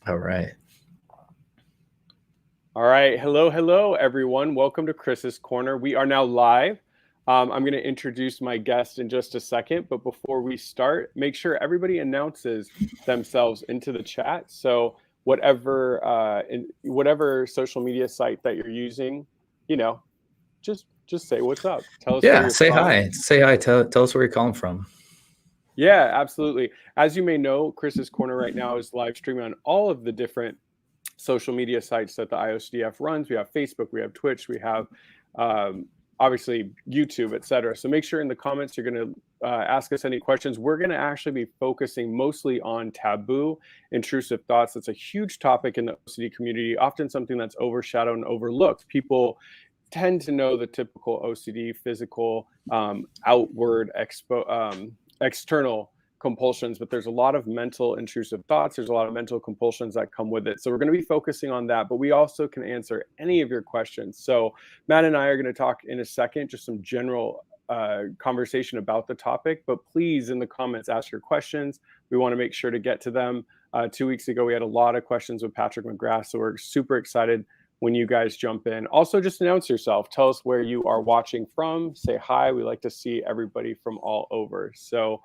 All right. All right. Hello, everyone. Welcome to Chris's Corner. We are now live. I'm going to introduce my guest in just a second, but before we start, make sure everybody announces themselves into the chat. So whatever social media site that you're using, you know, just say what's up. Tell us where Yeah. you're Say from. hi. Say hi. Tell us where you're calling from. Yeah, absolutely. As you may know, Chris's Corner right now is live streaming on all of the different social media sites that the IOCDF runs. We have Facebook, we have Twitch, we have um, obviously YouTube, etc. So make sure in the comments you're going to ask us any questions. We're going to actually be focusing mostly on taboo, intrusive thoughts. That's a huge topic in the OCD community, often something that's overshadowed and overlooked. People tend to know the typical OCD physical, external compulsions, but there's a lot of mental intrusive thoughts. There's a lot of mental compulsions that come with it. So we're going to be focusing on that, but we also can answer any of your questions. So Matt and I are going to talk in a second, just some general conversation about the topic, but please in the comments ask your questions. We want to make sure to get to them. 2 weeks ago, we had a lot of questions with Patrick McGrath, so we're super excited when you guys jump in. Also, just announce yourself. Tell us where you are watching from. Say hi. We like to see everybody from all over. So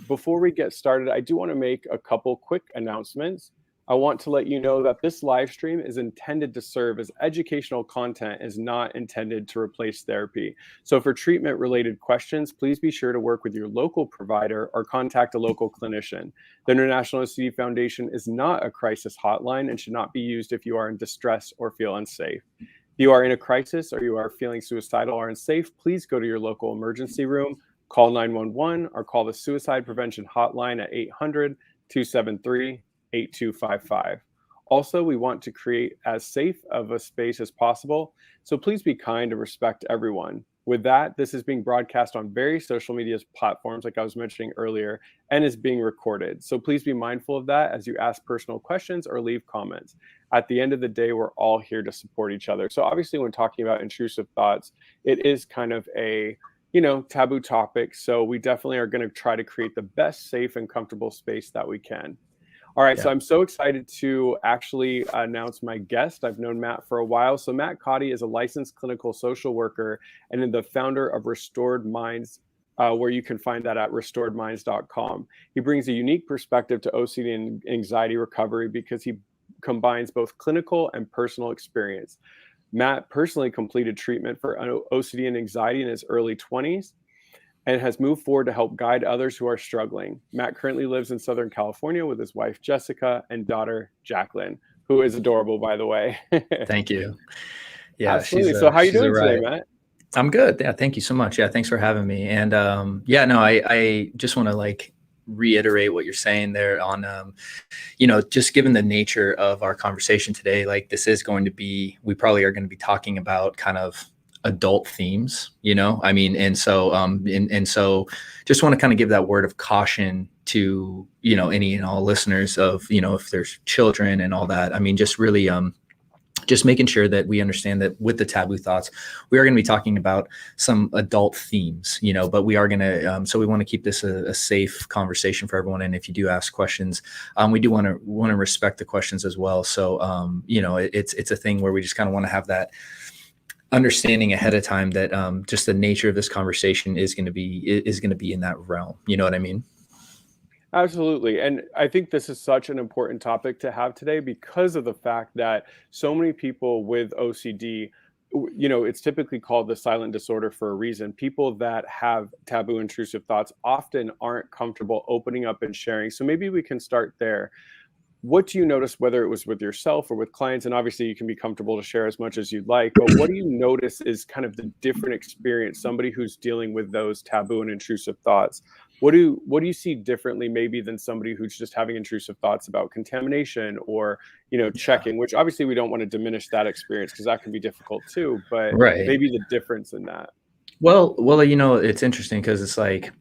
before we get started, I do want to make a couple quick announcements. I want to let you know that this live stream is intended to serve as educational content, is not intended to replace therapy. So for treatment related questions, please be sure to work with your local provider or contact a local clinician. The International OCD Foundation is not a crisis hotline and should not be used if you are in distress or feel unsafe. If you are in a crisis or you are feeling suicidal or unsafe, please go to your local emergency room, call 911, or call the Suicide Prevention Hotline at 800-273-8255. Also, we want to create as safe of a space as possible, so please be kind and respect everyone. With that, this is being broadcast on various social media platforms, like I was mentioning earlier, and is being recorded. So please be mindful of that as you ask personal questions or leave comments. At the end of the day, we're all here to support each other. So obviously, when talking about intrusive thoughts, it is kind of a taboo topic. So we definitely are going to try to create the best safe and comfortable space that we can. All right, so Yeah. I'm so excited to actually announce my guest. I've known Matt for a while. So Matt Codde is a licensed clinical social worker and the founder of Restored Minds, where you can find that at restoredminds.com. He brings a unique perspective to OCD and anxiety recovery because he combines both clinical and personal experience. Matt personally completed treatment for OCD and anxiety in his early 20s and has moved forward to help guide others who are struggling. Matt currently lives in Southern California with his wife, Jessica, and daughter, Jacqueline, who is adorable, by the way. Thank you. Yeah. Absolutely. So how are you She's a doing today, riot. Matt? I'm good. Yeah. Thank you so much. Yeah. Thanks for having me. And yeah. No. I just want to like reiterate what you're saying there on just given the nature of our conversation today, like this is going to be, we probably are going to be talking about kind of adult themes, I mean, and so just want to kind of give that word of caution to, any and all listeners of, if there's children and all that. I mean, just really, just making sure that we understand that with the taboo thoughts, we are going to be talking about some adult themes, but we are going to, so we want to keep this a safe conversation for everyone. And if you do ask questions, we do want to respect the questions as well. So, it's a thing where we just kind of want to have that understanding ahead of time that just the nature of this conversation is going to be in that realm. You know what I mean? Absolutely. And I think this is such an important topic to have today because of the fact that so many people with OCD, it's typically called the silent disorder for a reason. People that have taboo intrusive thoughts often aren't comfortable opening up and sharing. So maybe we can start there. What do you notice, whether it was with yourself or with clients? And obviously you can be comfortable to share as much as you'd like, but what do you notice is kind of the different experience, somebody who's dealing with those taboo and intrusive thoughts? What do you see differently maybe than somebody who's just having intrusive thoughts about contamination or, Yeah. checking, which obviously we don't want to diminish that experience because that can be difficult too, but Right. maybe the difference in that. Well, it's interesting because it's like,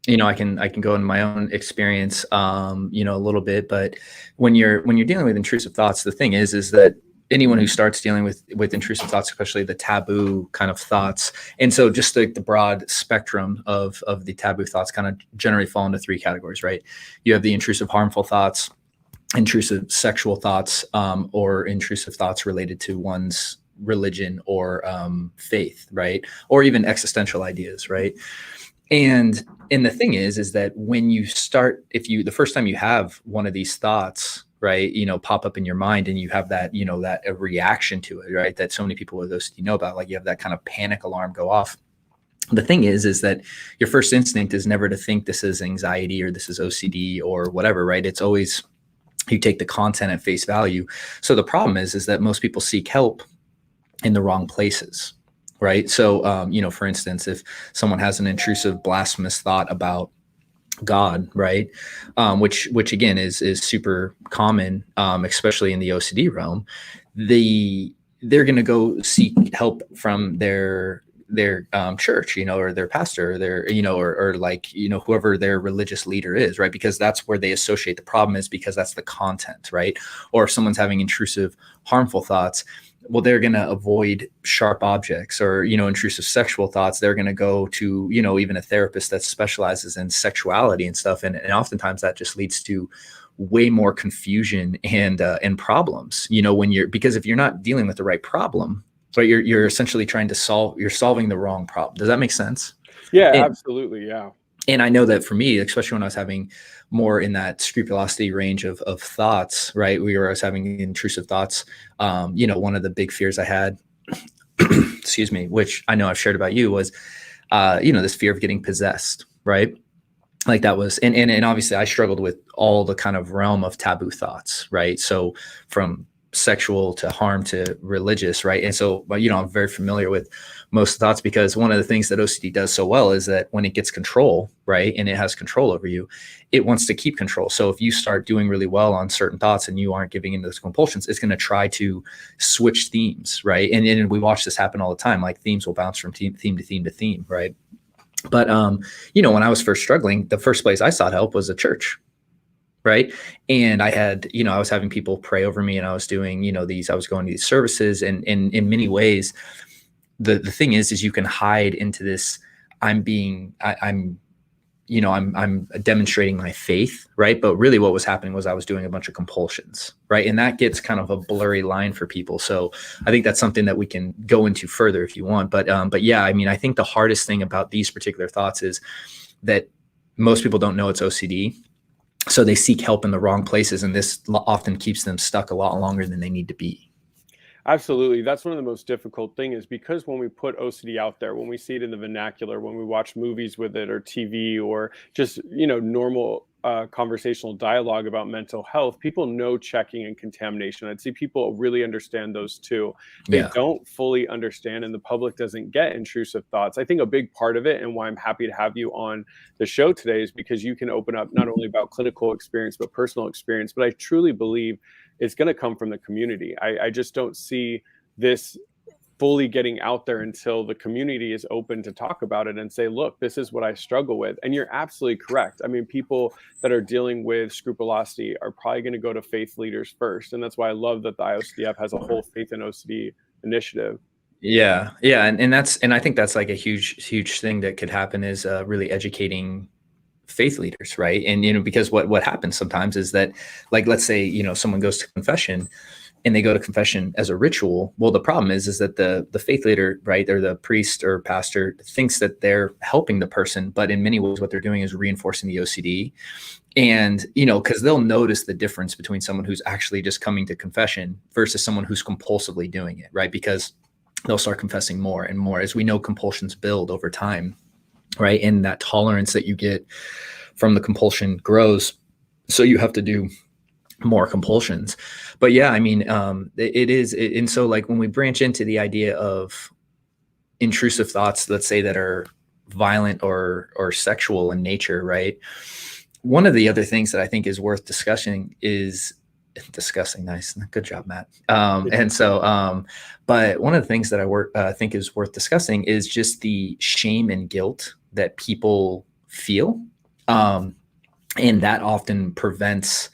I can go into my own experience, a little bit, but when you're dealing with intrusive thoughts, the thing is that anyone who starts dealing with intrusive thoughts, especially the taboo kind of thoughts, and so just the broad spectrum of the taboo thoughts kind of generally fall into three categories, right? You have the intrusive harmful thoughts, intrusive sexual thoughts, or intrusive thoughts related to one's religion or faith, right? Or even existential ideas, right? And the thing is that when you start, the first time you have one of these thoughts, right, pop up in your mind, and you have that, that a reaction to it, right, that so many people with OCD know about, like you have that kind of panic alarm go off. The thing is that your first instinct is never to think this is anxiety or this is OCD or whatever, right? It's always, you take the content at face value. So the problem is that most people seek help in the wrong places, right? So, for instance, if someone has an intrusive, blasphemous thought about God, right, which again is super common, especially in the OCD realm, they're going to go seek help from their church, or their pastor, or their, or like, whoever their religious leader is, right? Because that's where they associate the problem is, because that's the content, right? Or if someone's having intrusive, harmful thoughts, well, they're going to avoid sharp objects, or, intrusive sexual thoughts. They're going to go to, even a therapist that specializes in sexuality and stuff. And oftentimes that just leads to way more confusion and problems, because if you're not dealing with the right problem, right, you're essentially you're solving the wrong problem. Does that make sense? Yeah, absolutely. Yeah. And I know that for me, especially when I was having more in that scrupulosity range of thoughts, right, I was having intrusive thoughts. One of the big fears I had, excuse me, which I know I've shared about you, was, this fear of getting possessed, right? Like that was, and obviously I struggled with all the kind of realm of taboo thoughts, right? So from sexual to harm to religious, right? And so, I'm very familiar with most thoughts, because one of the things that OCD does so well is that when it gets control, right, and it has control over you, it wants to keep control. So if you start doing really well on certain thoughts and you aren't giving into those compulsions, it's going to try to switch themes, right? And we watch this happen all the time. Like themes will bounce from theme to theme to theme, right? But when I was first struggling, the first place I sought help was a church. Right. And I had, I was having people pray over me, and I was doing, I was going to these services, and in many ways, the thing is you can hide into this. I'm demonstrating my faith. Right. But really what was happening was I was doing a bunch of compulsions. Right. And that gets kind of a blurry line for people. So I think that's something that we can go into further if you want. But yeah, I think the hardest thing about these particular thoughts is that most people don't know it's OCD. So they seek help in the wrong places, and this often keeps them stuck a lot longer than they need to be. Absolutely. That's one of the most difficult things, is because when we put OCD out there, when we see it in the vernacular, when we watch movies with it or TV, or just, normal conversational dialogue about mental health, people know checking and contamination. I'd see people really understand those two. They don't fully understand, and the public doesn't get intrusive thoughts. I think a big part of it, and why I'm happy to have you on the show today, is because you can open up not only about clinical experience, but personal experience. But I truly believe it's going to come from the community. I just don't see this fully getting out there until the community is open to talk about it and say, look, this is what I struggle with. And you're absolutely correct. People that are dealing with scrupulosity are probably going to go to faith leaders first. And that's why I love that the IOCDF has a whole faith and OCD initiative. Yeah. And I think that's like a huge thing that could happen, is really educating faith leaders, right? And because what happens sometimes is that, like, let's say someone goes to confession, and they go to confession as a ritual. Well, the problem is that the faith leader, right, or the priest or pastor, thinks that they're helping the person, but in many ways what they're doing is reinforcing the OCD. And because they'll notice the difference between someone who's actually just coming to confession versus someone who's compulsively doing it, right? Because they'll start confessing more and more. As we know, compulsions build over time, right? And that tolerance that you get from the compulsion grows. So you have to do more compulsions. But yeah, it is. And so like when we branch into the idea of intrusive thoughts, let's say, that are violent or sexual in nature, right? One of the other things that I think is worth discussing. Nice. Good job, Matt. But one of the things that I think is worth discussing is just the shame and guilt that people feel. And that often prevents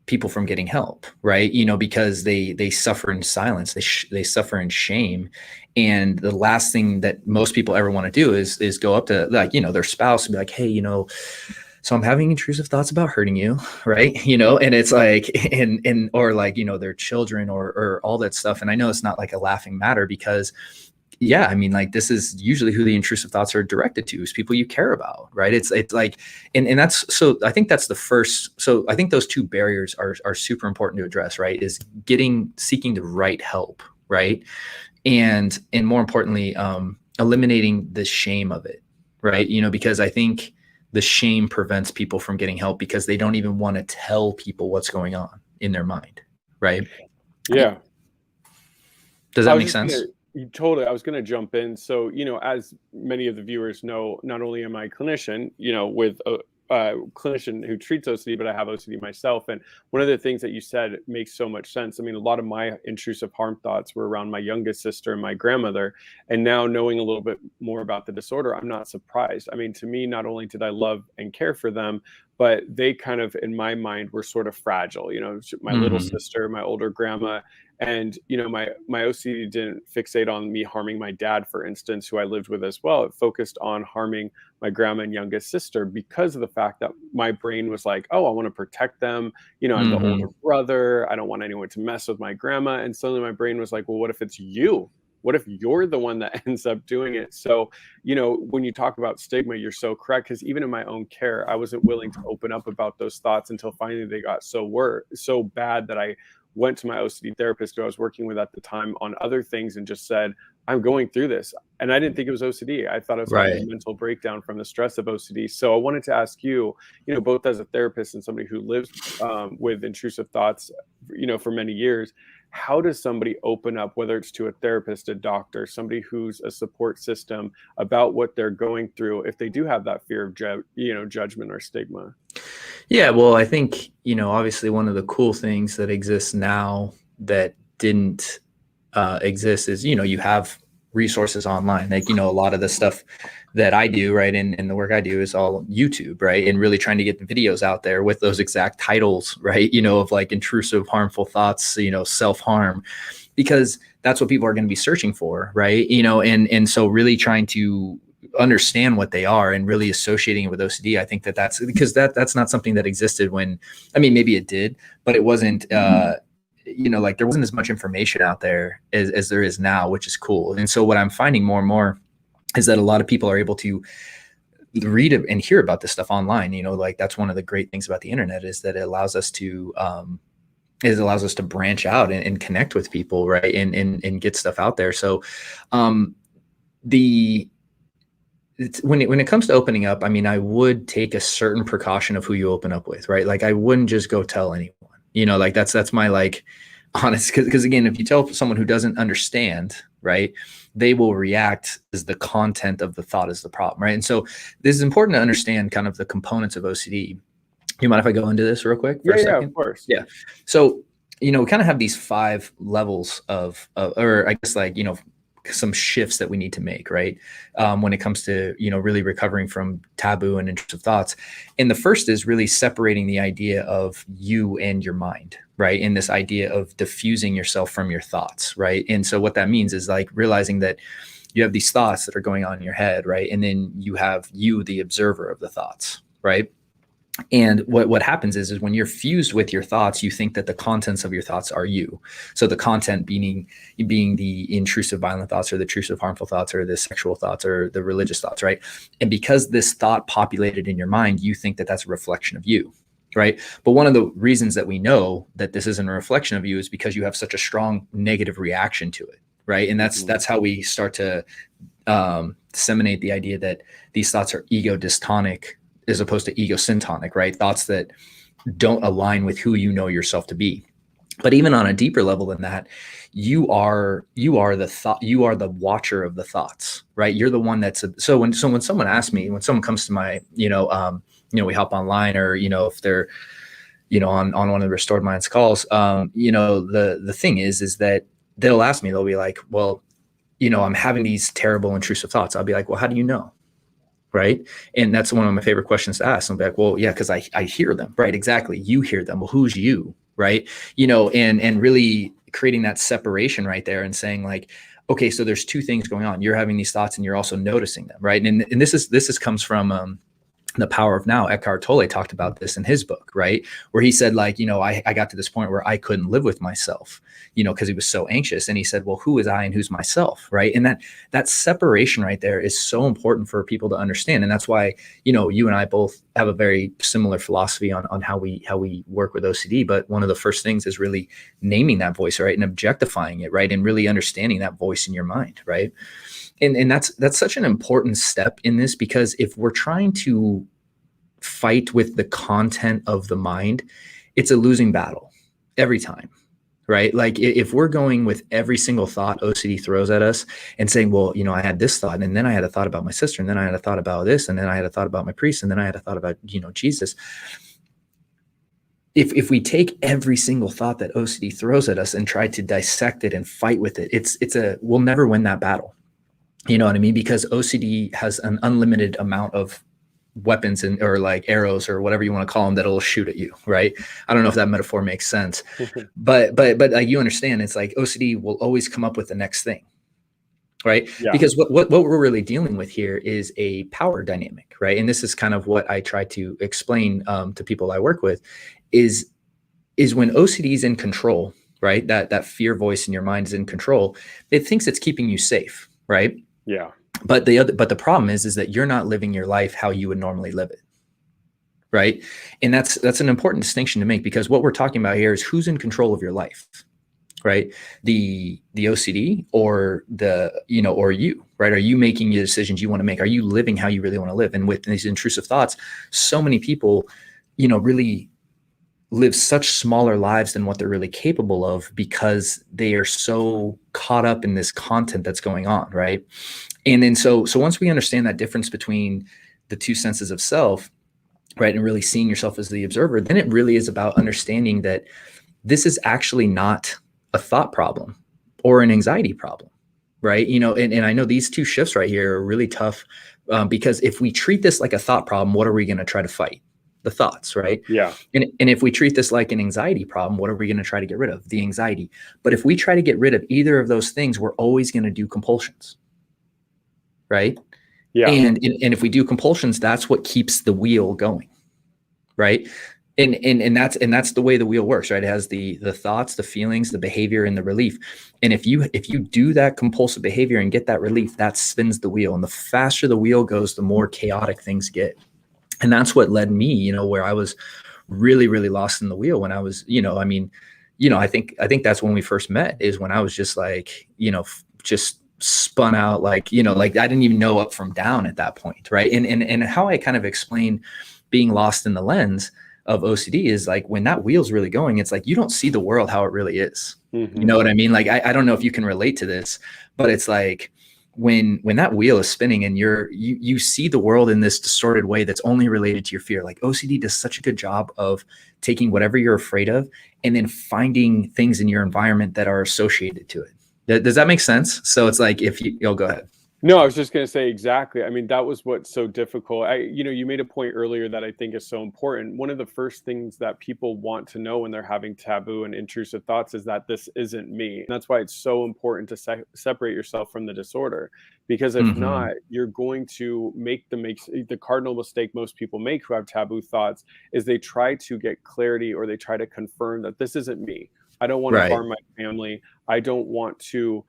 people from getting help, right? Because they suffer in silence, they suffer in shame. And the last thing that most people ever want to do is go up to, like, their spouse and be like, hey, so I'm having intrusive thoughts about hurting you, right? And it's like, and or like, their children or all that stuff. And I know it's not like a laughing matter because yeah, I mean, like this is usually who the intrusive thoughts are directed to, is people you care about, right? It's like, and that's, so I think that's the first, so I think those two barriers are super important to address, right? Is seeking the right help, right? And more importantly, eliminating the shame of it, right? Because I think the shame prevents people from getting help because they don't even want to tell people what's going on in their mind, right? Yeah. Does that make sense? Totally. I was going to jump in. So, as many of the viewers know, not only am I a clinician, with a clinician who treats OCD, but I have OCD myself. And one of the things that you said makes so much sense. I mean, a lot of my intrusive harm thoughts were around my youngest sister and my grandmother. And now knowing a little bit more about the disorder, I'm not surprised. I mean, to me, not only did I love and care for them, but they kind of, in my mind, were sort of fragile. My little sister, my older grandma, and my OCD didn't fixate on me harming my dad, for instance, who I lived with as well. It focused on harming my grandma and youngest sister because of the fact that my brain was like, oh, I want to protect them. I'm the older brother. I don't want anyone to mess with my grandma. And suddenly my brain was like, well, what if it's you? What if you're the one that ends up doing it? So, when you talk about stigma, you're so correct. Because even in my own care, I wasn't willing to open up about those thoughts until finally they got so bad that I went to my OCD therapist who I was working with at the time on other things and just said, I'm going through this. And I didn't think it was OCD. I thought it was having a mental breakdown from the stress of OCD. So I wanted to ask you, both as a therapist and somebody who lives with intrusive thoughts, for many years, how does somebody open up, whether it's to a therapist, a doctor, somebody who's a support system, about what they're going through if they do have that fear of judgment or stigma? Yeah, well, I think, obviously one of the cool things that exists now that didn't exist is, you have resources online. Like, a lot of the stuff that I do, right, and the work I do is all YouTube, right, and really trying to get the videos out there with those exact titles, right, of like intrusive, harmful thoughts, self-harm, because that's what people are going to be searching for, right, and so really trying to understand what they are and really associating it with OCD. I think that's because that's not something that existed when, I mean, maybe it did, but it wasn't, like there wasn't as much information out there as there is now, which is cool. And so what I'm finding more and more is that a lot of people are able to read and hear about this stuff online. Like that's one of the great things about the internet, is that it allows us to, branch out and connect with people, right, and get stuff out there. So when it comes to opening up, I mean, I would take a certain precaution of who you open up with, right? Like I wouldn't just go tell anyone, like that's my like honest, because again, if you tell someone who doesn't understand, right, they will react as the content of the thought is the problem, right? And so this is important to understand kind of the components of OCD. You mind if I go into this real quick for a second? Yeah, of course. Yeah. So, we kind of have these 5 levels of, or I guess like, some shifts that we need to make, right? When it comes to, really recovering from taboo and intrusive thoughts. And the first is really separating the idea of you and your mind, right? And this idea of diffusing yourself from your thoughts, right? And so what that means is like realizing that you have these thoughts that are going on in your head, right? And then you have the observer of the thoughts, right? And what happens is when you're fused with your thoughts, you think that the contents of your thoughts are you. So the content being the intrusive violent thoughts or the intrusive harmful thoughts or the sexual thoughts or the religious thoughts, right? And because this thought populated in your mind, you think that that's a reflection of you, right? But one of the reasons that we know that this isn't a reflection of you is because you have such a strong negative reaction to it, right? And that's how we start to disseminate the idea that these thoughts are ego dystonic as opposed to ego syntonic, right? Thoughts that don't align with who you know yourself to be. But even on a deeper level than that, you are the thought, you are the watcher of the thoughts, right? You're the one that's so when someone asks me, when someone comes to my, we hop online, or if they're, on one of the Restored Minds calls, the thing is that they'll ask me, they'll be like, well, I'm having these terrible intrusive thoughts. I'll be like, well, how do you know? Right. And that's one of my favorite questions to ask. I'm like, well, yeah, because I hear them. Right. Exactly. You hear them. Well, who's you? Right. And really creating that separation right there and saying like, okay, so there's 2 things going on. You're having these thoughts and you're also noticing them. Right. And this comes from The Power of Now, Eckhart Tolle talked about this in his book, right? Where he said, like, I got to this point where I couldn't live with myself, because he was so anxious. And he said, well, who is I and who's myself, right? And that separation right there is so important for people to understand. And that's why, you and I both have a very similar philosophy on how we work with OCD. But one of the first things is really naming that voice, right? And objectifying it, right? And really understanding that voice in your mind, right? And that's such an important step in this, because if we're trying to fight with the content of the mind, it's a losing battle every time, right? Like if we're going with every single thought OCD throws at us and saying, well, I had this thought, and then I had a thought about my sister, and then I had a thought about this, and then I had a thought about my priest, and then I had a thought about, Jesus. If we take every single thought that OCD throws at us and try to dissect it and fight with it, we'll never win that battle. You know what I mean? Because OCD has an unlimited amount of weapons or like arrows or whatever you want to call them that'll shoot at you, right? I don't know if that metaphor makes sense, but like, you understand, it's like OCD will always come up with the next thing, right? Yeah. Because what we're really dealing with here is a power dynamic, right? And this is kind of what I try to explain to people I work with is when OCD is in control, right? That fear voice in your mind is in control. It thinks it's keeping you safe, right? Yeah. But the problem is that you're not living your life how you would normally live it, right? And that's an important distinction to make, because what we're talking about here is who's in control of your life, right? The OCD or or you, right? Are you making the decisions you want to make? Are you living how you really want to live? And with these intrusive thoughts, so many people, really live such smaller lives than what they're really capable of, because they are so caught up in this content that's going on, right? And then so once we understand that difference between the two senses of self, right, and really seeing yourself as the observer, then it really is about understanding that this is actually not a thought problem or an anxiety problem, right? And I know these two shifts right here are really tough, because if we treat this like a thought problem, what are we going to try to fight? The thoughts, right? Yeah. And if we treat this like an anxiety problem, what are we going to try to get rid of? The anxiety. But if we try to get rid of either of those things, we're always going to do compulsions, right? Yeah. And if we do compulsions, that's what keeps the wheel going, right? And that's the way the wheel works, right? It has the thoughts, the feelings, the behavior, and the relief. And if you do that compulsive behavior and get that relief, that spins the wheel. And the faster the wheel goes, the more chaotic things get. And that's what led me, where I was really, really lost in the wheel when I was, I think that's when we first met, is when I was just like, just spun out, like, like I didn't even know up from down at that point. Right. And how I kind of explain being lost in the lens of OCD is like, when that wheel's really going, it's like, you don't see the world how it really is. Mm-hmm. You know what I mean? Like, I don't know if you can relate to this, but it's like, when that wheel is spinning and you see the world in this distorted way that's only related to your fear. Like OCD does such a good job of taking whatever you're afraid of and then finding things in your environment that are associated to it. Does that make sense? So it's like, go ahead. No, I was just going to say exactly. I mean, that was what's so difficult. You made a point earlier that I think is so important. One of the first things that people want to know when they're having taboo and intrusive thoughts is that this isn't me. And that's why it's so important to separate yourself from the disorder, because if not, you're going to make the cardinal mistake most people make who have taboo thoughts is they try to get clarity, or they try to confirm that this isn't me. I don't want to harm my family. I don't want to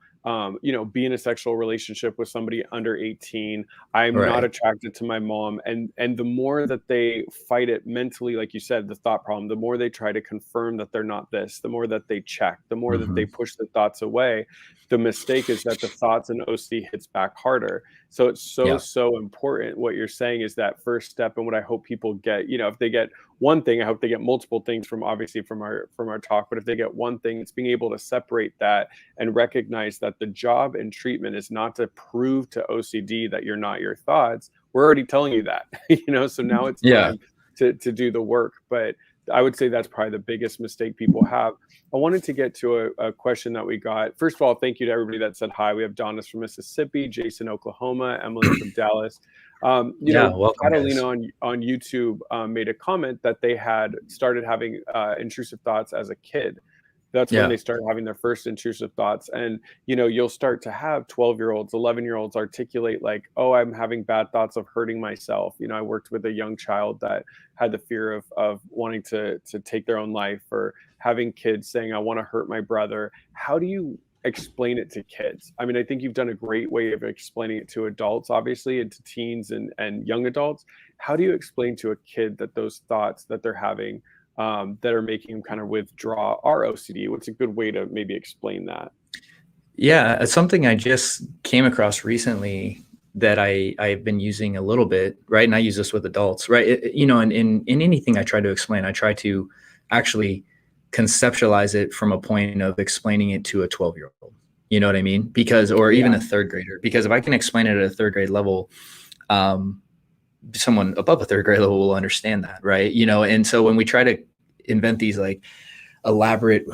be in a sexual relationship with somebody under 18. I'm not attracted to my mom. And the more that they fight it mentally, like you said, the thought problem, the more they try to confirm that they're not this, the more that they check, the more that they push the thoughts away. The mistake is that the thoughts and OCD hits back harder. So it's so important. What you're saying is that first step. And what I hope people get, if they get one thing, I hope they get multiple things from our talk. But if they get one thing, it's being able to separate that and recognize that the job in treatment is not to prove to OCD that you're not your thoughts. We're already telling you that, so now it's time to do the work. But I would say that's probably the biggest mistake people have. I wanted to get to a question that we got. First of all, thank you to everybody that said hi. We have Donis from Mississippi, Jason, Oklahoma, Emily from Dallas. Welcome, Catalina on YouTube made a comment that they had started having intrusive thoughts as a kid. That's when Yeah. they start having their first intrusive thoughts. And, you'll start to have 12-year-olds, 11-year-olds articulate like, oh, I'm having bad thoughts of hurting myself. I worked with a young child that had the fear of wanting to take their own life, or having kids saying, I want to hurt my brother. How do you explain it to kids? I mean, I think you've done a great way of explaining it to adults, obviously, and to teens and young adults. How do you explain to a kid that those thoughts that they're having, that are making them kind of withdraw our OCD? What's a good way to maybe explain that? Yeah, it's something I just came across recently that I've been using a little bit, right? And I use this with adults, right? In anything I try to explain, I try to actually conceptualize it from a point of explaining it to a 12-year-old. You know what I mean? Because, or even Yeah. a third grader, because if I can explain it at a third grade level, someone above a third grade level will understand that, right? And so when we try to invent these like elaborate,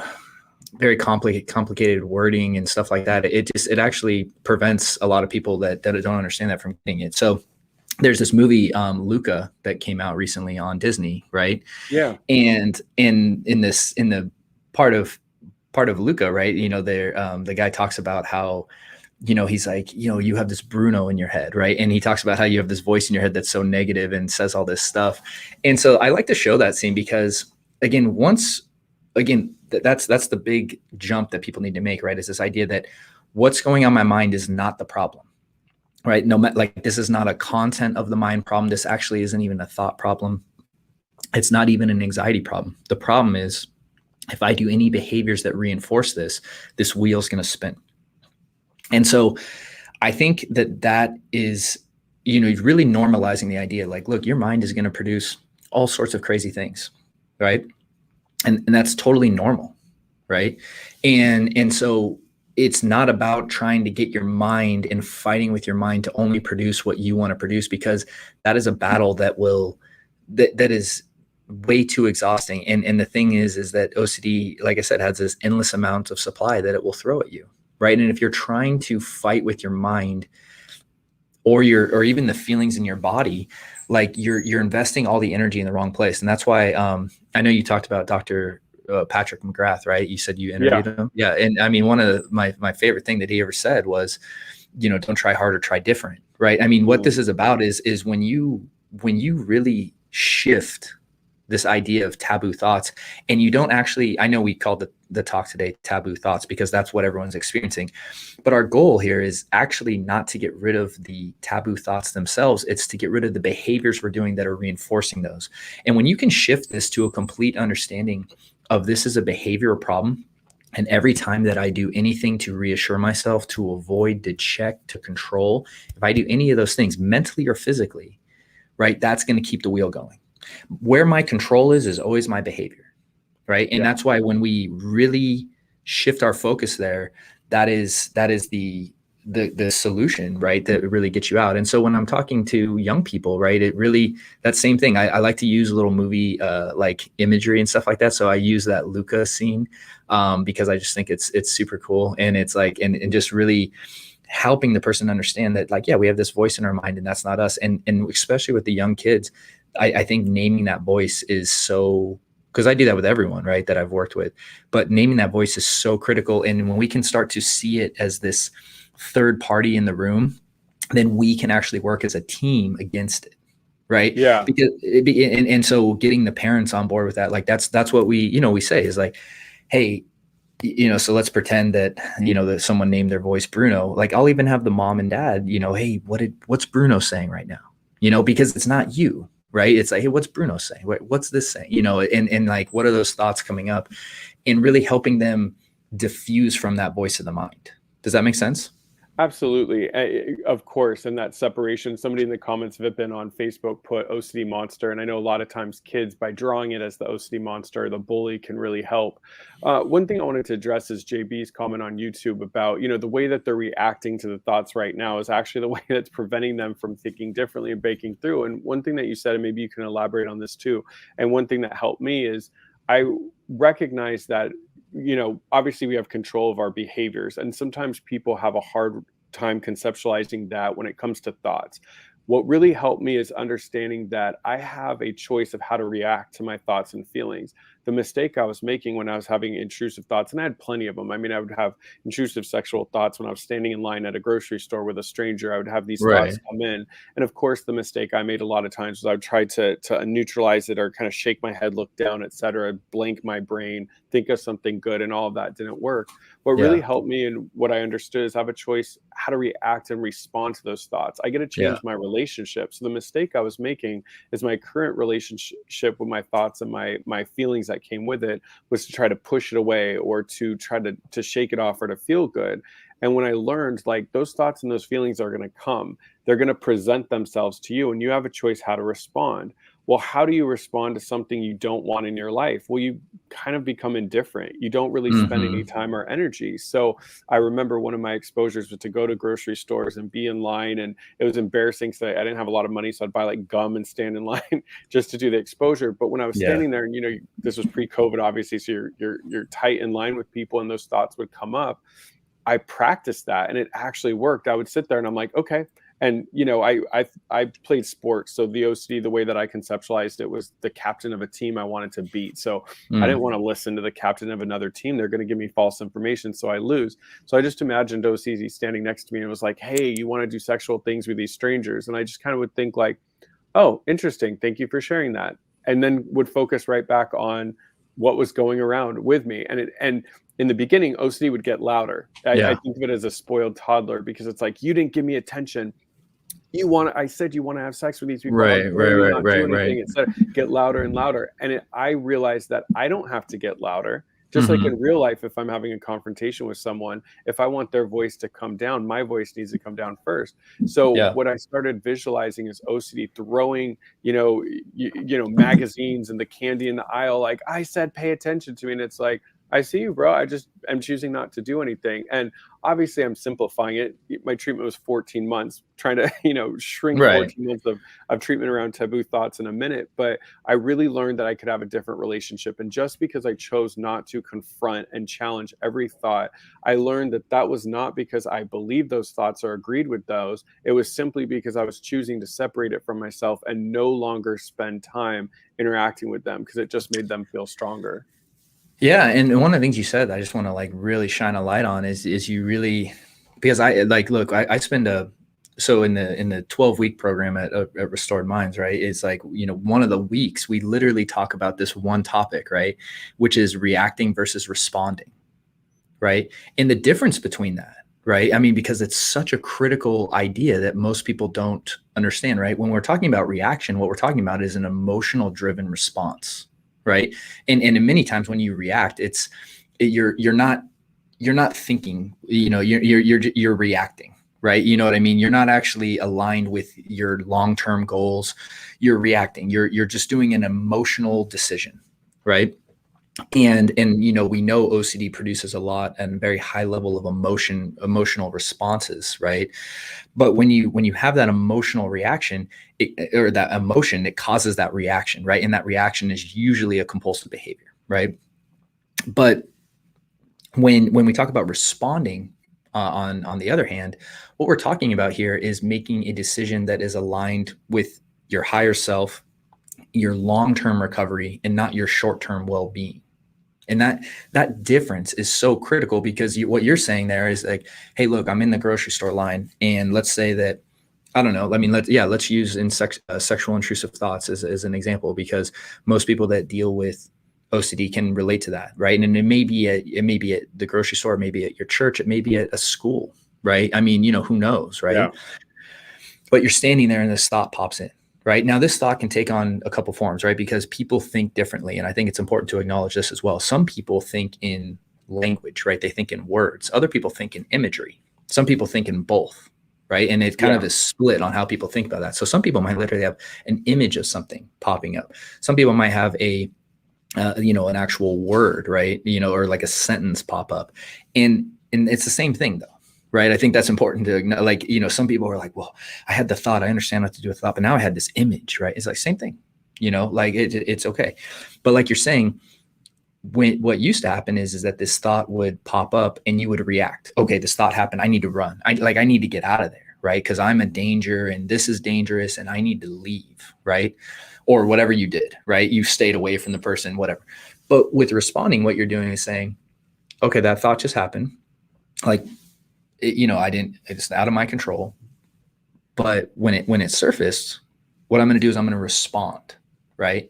very complicated wording and stuff like that, it actually prevents a lot of people that don't understand that from getting it. So there's this movie, Luca, that came out recently on Disney, right? Yeah. And in the part of Luca, right? The guy talks about how, he's like, you have this Bruno in your head, right? And he talks about how you have this voice in your head that's so negative and says all this stuff. And so I like to show that scene because, that's the big jump that people need to make, right? Is this idea that what's going on in my mind is not the problem, right? No, like this is not a content of the mind problem. This actually isn't even a thought problem. It's not even an anxiety problem. The problem is if I do any behaviors that reinforce this wheel's going to spin. And so I think that is, really normalizing the idea, like, look, your mind is going to produce all sorts of crazy things, right? And that's totally normal, right? And so it's not about trying to get your mind and fighting with your mind to only produce what you want to produce, because that is a battle that is way too exhausting. And the thing is that OCD, like I said, has this endless amount of supply that it will throw at you, right? And if you're trying to fight with your mind or even the feelings in your body, like you're investing all the energy in the wrong place. And that's why I know you talked about Dr. Patrick McGrath, right? You said you interviewed him. Yeah. And I mean, one of my favorite thing that he ever said was, don't try harder, try different, right? I mean, what this is about is when you really shift this idea of taboo thoughts, and you don't actually, I know we called the talk today taboo thoughts because that's what everyone's experiencing, but our goal here is actually not to get rid of the taboo thoughts themselves. It's to get rid of the behaviors we're doing that are reinforcing those. And when you can shift this to a complete understanding of this is a behavioral problem, and every time that I do anything to reassure myself, to avoid, to check, to control, if I do any of those things mentally or physically, right, that's going to keep the wheel going. Where my control is always my behavior, right? And that's why when we really shift our focus there, that is the solution, right? That really gets you out. And so when I'm talking to young people, right, it really, that same thing. I like to use a little movie like imagery and stuff like that. So I use that Luca scene because I just think it's super cool. And it's like, and just really helping the person understand that, like, yeah, we have this voice in our mind and that's not us. And especially with the young kids, I think naming that voice is so, because I do that with everyone, right, that I've worked with, but naming that voice is so critical. And when we can start to see it as this third party in the room, then we can actually work as a team against it, right? Yeah. Because and so getting the parents on board with that, like that's what we say is like, hey, so let's pretend that, that someone named their voice Bruno. Like I'll even have the mom and dad, hey, what's Bruno saying right now? Because it's not you, right? It's like, hey, what's Bruno saying? What's this saying? And like, what are those thoughts coming up? And really helping them diffuse from that voice of the mind. Does that make sense? Absolutely. Of course. And that separation, somebody in the comments, Vipin on Facebook, put OCD monster. And I know a lot of times kids, by drawing it as the OCD monster, the bully, can really help. One thing I wanted to address is JB's comment on YouTube about, the way that they're reacting to the thoughts right now is actually the way that's preventing them from thinking differently and breaking through. And one thing that you said, and maybe you can elaborate on this too, and one thing that helped me is I recognize that obviously we have control of our behaviors, and sometimes people have a hard time conceptualizing that when it comes to thoughts. What really helped me is understanding that I have a choice of how to react to my thoughts and feelings. the mistake I was making when I was having intrusive thoughts, and I had plenty of them. I mean, I would have intrusive sexual thoughts when I was standing in line at a grocery store with a stranger. I would have these Right. thoughts come in. And of course, the mistake I made a lot of times was I would try to neutralize it, or kind of shake my head, look down, etc., blank my brain, think of something good, and all of that didn't work. What really Yeah. helped me and what I understood is I have a choice how to react and respond to those thoughts. I get to Yeah. change my relationship. So the mistake I was making is my current relationship with my thoughts and my feelings that came with it was to try to push it away, or to try to shake it off, or to feel good. And when I learned, like, those thoughts and those feelings are going to come, they're going to present themselves to you, and you have a choice how to respond. Well, how do you respond to something you don't want in your life? Well, you kind of become indifferent. You don't really spend any Hmm. time or energy. So I remember one of my exposures was to go to grocery stores and be in line, and it was embarrassing because I didn't have a lot of money, so I'd buy like gum and stand in line just to do the exposure. But when I was Yeah. standing there, and this was pre-COVID, obviously, so you're tight in line with people, and those thoughts would come up. I practiced that, and it actually worked. I would sit there and I'm like, okay. And I played sports, so the OCD, the way that I conceptualized it, was the captain of a team I wanted to beat. So I didn't Mm. want to listen to the captain of another team. They're going to give me false information, so I lose. So I just imagined OCD standing next to me and was like, "Hey, you want to do sexual things with these strangers?" And I just kind of would think like, "Oh, interesting. Thank you for sharing that." And then would focus right back on what was going around with me. And in the beginning, OCD would get louder. I Yeah. think of it as a spoiled toddler, because it's like, you didn't give me attention. I said you want to have sex with these people. How Right. dare Right. you Right. not do Right. Right. anything? Instead, get louder and louder. And I realized that I don't have to get louder. Just like Hmm. in real life, if I'm having a confrontation with someone, if I want their voice to come down, my voice needs to come down first. So Yeah. what I started visualizing is OCD throwing, magazines and the candy in the aisle. Like, I said, pay attention to me. And it's like, I see you, bro. I just am choosing not to do anything. And obviously I'm simplifying it. My treatment was 14 months, trying to, shrink Right. 14 months of treatment around taboo thoughts in a minute. But I really learned that I could have a different relationship. And just because I chose not to confront and challenge every thought, I learned that that was not because I believed those thoughts or agreed with those. It was simply because I was choosing to separate it from myself and no longer spend time interacting with them, because it just made them feel stronger. Yeah, and one of the things you said, I just want to like really shine a light on is you really, because I like, look, I spend so in the 12-week program at Restored Minds, right? It's like, one of the weeks we literally talk about this one topic, right? Which is reacting versus responding, right? And the difference between that, right? I mean, because it's such a critical idea that most people don't understand, right? When we're talking about reaction, what we're talking about is an emotional driven response, right? And many times when you react, you're not thinking, you're reacting, right? You know what I mean? You're not actually aligned with your long-term goals. You're reacting. You're just doing an emotional decision, right? And we know OCD produces a lot and very high level of emotional responses, right? But when you have that emotional reaction, or that emotion, it causes that reaction, right? And that reaction is usually a compulsive behavior, right? But when we talk about responding, on the other hand, what we're talking about here is making a decision that is aligned with your higher self, your long-term recovery, and not your short-term well-being. And that difference is so critical, because what you're saying there is like, hey, look, I'm in the grocery store line, and let's say that, I don't know. I mean, let's use sexual intrusive thoughts as an example, because most people that deal with OCD can relate to that, right? And it may be at the grocery store, it may be at your church, it may be at a school, right? I mean, who knows, Yeah. right? But you're standing there and this thought pops in. Right now, this thought can take on a couple forms, right? Because people think differently. And I think it's important to acknowledge this as well. Some people think in language, right? They think in words. Other people think in imagery. Some people think in both, right? And it kind of Yeah. is split on how people think about that. So some people might literally have an image of something popping up. Some people might have an actual word, right? Or like a sentence pop up. And it's the same thing though. Right. I think that's important to like, some people are like, well, I had the thought, I understand what to do with the thought, but now I had this image, right? It's like same thing, like it's okay. But like you're saying, what used to happen is that this thought would pop up and you would react. Okay, this thought happened. I need to run. I need to get out of there, right? Because I'm a danger and this is dangerous and I need to leave, right? Or whatever you did, right? You stayed away from the person, whatever. But with responding, what you're doing is saying, okay, that thought just happened. Like, it's out of my control. But when it surfaced, what I'm going to do is I'm going to respond, right?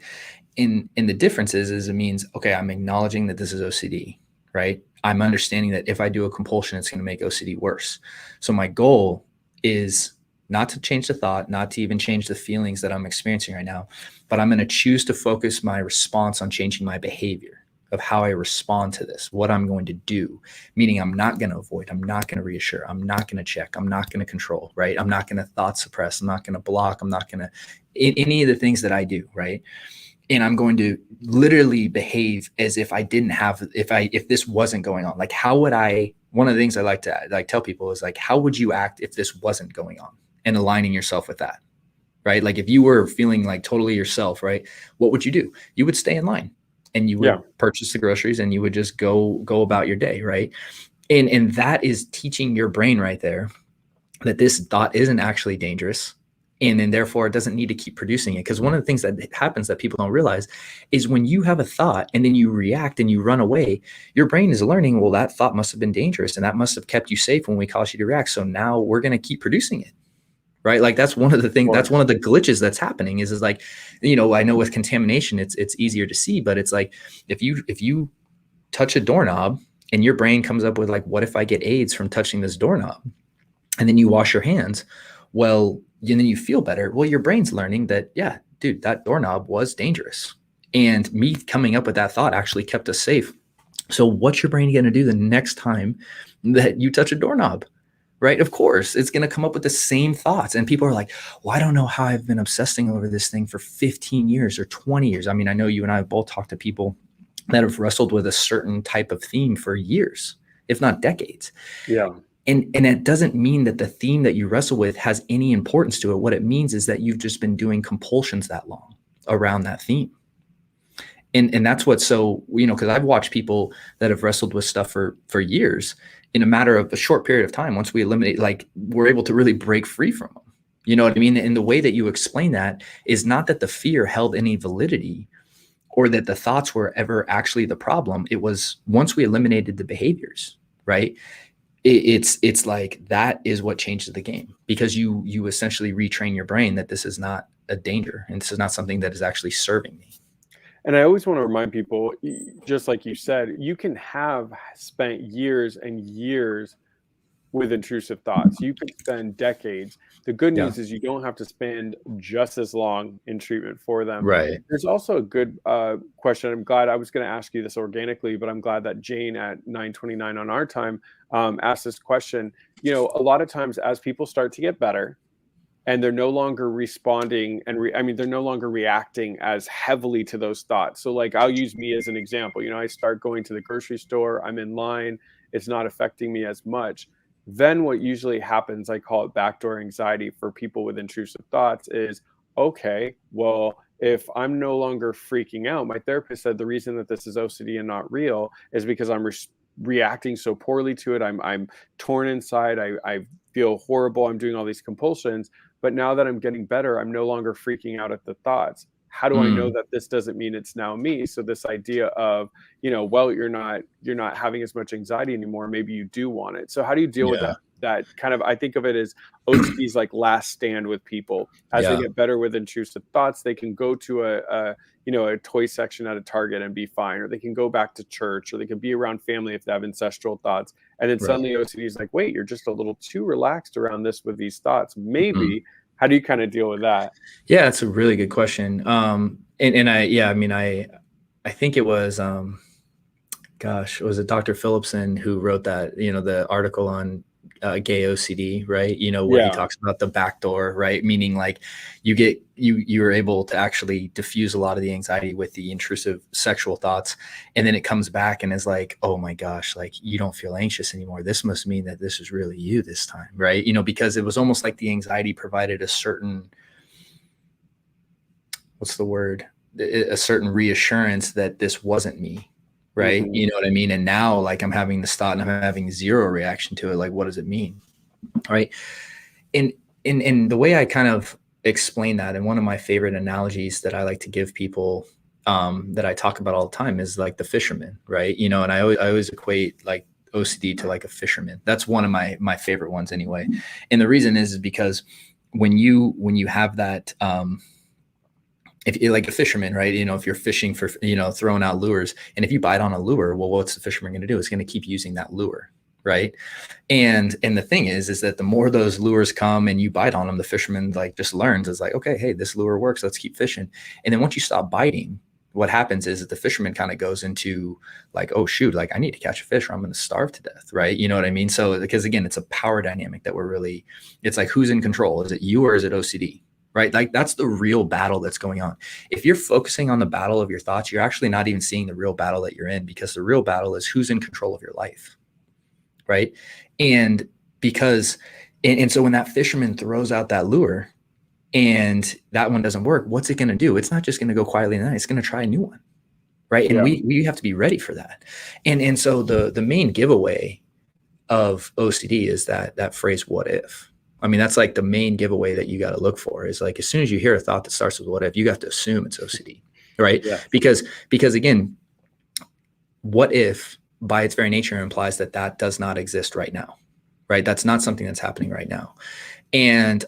And the difference is it means, okay, I'm acknowledging that this is OCD, right? I'm understanding that if I do a compulsion, it's going to make OCD worse. So my goal is not to change the thought, not to even change the feelings that I'm experiencing right now, but I'm going to choose to focus my response on changing my behavior of how I respond to this, what I'm going to do, meaning I'm not going to avoid, I'm not going to reassure, I'm not going to check, I'm not going to control, right? I'm not going to thought suppress, I'm not going to block, I'm not going to any of the things that I do, right? And I'm going to literally behave as if I didn't have, if this wasn't going on. Like, how would I, one of the things I like to tell people is like, how would you act if this wasn't going on, and aligning yourself with that, right? Like if you were feeling like totally yourself, right? What would you do? You would stay in line and you would purchase the groceries and you would just go about your day, right? And that is teaching your brain right there that this thought isn't actually dangerous. And then therefore it doesn't need to keep producing it. Because one of the things that happens that people don't realize is when you have a thought and then you react and you run away, your brain is learning, well, that thought must have been dangerous and that must have kept you safe when we caused you to react. So now we're going to keep producing it. Right. Like that's one of the things, that's one of the glitches that's happening is like, I know with contamination, it's easier to see, but it's like, if you touch a doorknob and your brain comes up with like, what if I get AIDS from touching this doorknob? And then you wash your hands. Well, and then you feel better. Well, your brain's learning that, yeah, dude, that doorknob was dangerous. And me coming up with that thought actually kept us safe. So what's your brain going to do the next time that you touch a doorknob? Right? Of course, it's going to come up with the same thoughts. And people are like, well, I don't know how I've been obsessing over this thing for 15 years or 20 years. I mean, I know you and I have both talked to people that have wrestled with a certain type of theme for years, if not decades. Yeah. And it doesn't mean that the theme that you wrestle with has any importance to it. What it means is that you've just been doing compulsions that long around that theme. And that's what's so, because I've watched people that have wrestled with stuff for years. In a matter of a short period of time, once we eliminate, like we're able to really break free from them. You know what I mean? And the way that you explain that is not that the fear held any validity or that the thoughts were ever actually the problem. It was once we eliminated the behaviors, right? It's like that is what changes the game, because you essentially retrain your brain that this is not a danger and this is not something that is actually serving me. And I always want to remind people, just like you said, you can have spent years and years with intrusive thoughts. You could spend decades. The good news is you don't have to spend just as long in treatment for them. Right. There's also a good question. I'm glad I was going to ask you this organically, but I'm glad that Jane at 9:29 on our time asked this question. A lot of times as people start to get better, and they're no longer responding and they're no longer reacting as heavily to those thoughts. So like, I'll use me as an example. I start going to the grocery store, I'm in line, it's not affecting me as much. Then what usually happens, I call it backdoor anxiety for people with intrusive thoughts, is, okay, well, if I'm no longer freaking out, my therapist said the reason that this is OCD and not real is because I'm reacting so poorly to it. I'm torn inside. I feel horrible. I'm doing all these compulsions. But now that I'm getting better, I'm no longer freaking out at the thoughts. How do I know that this doesn't mean it's now me? So this idea of, well, you're not having as much anxiety anymore. Maybe you do want it. So how do you deal with that? That kind of, I think of it as OCD's like last stand with people. As they get better with intrusive thoughts, they can go to a toy section at a Target and be fine, or they can go back to church, or they can be around family if they have ancestral thoughts. And then suddenly OCD is like, wait, you're just a little too relaxed around this with these thoughts. Maybe. How do you kind of deal with that? Yeah, that's a really good question. I think it was, was it Dr. Phillipson who wrote that, the article on gay OCD, right? Where he talks about the backdoor, right? Meaning like you're able to actually diffuse a lot of the anxiety with the intrusive sexual thoughts. And then it comes back and is like, oh my gosh, like you don't feel anxious anymore. This must mean that this is really you this time, right? Because it was almost like the anxiety provided a certain, what's the word? A certain reassurance that this wasn't me. Right. You know what I mean? And now like I'm having this thought and I'm having zero reaction to it. Like, what does it mean? Right. And the way I kind of explain that, and one of my favorite analogies that I like to give people that I talk about all the time is like the fisherman, right? You know, and I always equate like OCD to like a fisherman. That's one of my favorite ones anyway. And the reason is because when you have that, if you're like a fisherman, right? You know, if you're fishing for, you know, throwing out lures, and if you bite on a lure, well, what's the fisherman going to do? It's going to keep using that lure, right? And the thing is that the more those lures come and you bite on them, the fisherman like just learns, is like, okay, hey, this lure works, let's keep fishing. And then once you stop biting, what happens is that the fisherman kind of goes into like, oh shoot, like I need to catch a fish or I'm going to starve to death, right? You know what I mean? So because again, it's a power dynamic that it's like, who's in control? Is it you or is it OCD? Right? Like that's the real battle that's going on. If you're focusing on the battle of your thoughts, you're actually not even seeing the real battle that you're in, because the real battle is who's in control of your life. Right. And so when that fisherman throws out that lure and that one doesn't work, what's it going to do? It's not just going to go quietly in the night. It's going to try a new one. Right. And we have to be ready for that. And so the main giveaway of OCD is that phrase, what if? I mean, that's like the main giveaway that you got to look for, is like, as soon as you hear a thought that starts with what if, you have to assume it's OCD, right? Yeah. Because again, what if by its very nature implies that does not exist right now, right? That's not something that's happening right now. And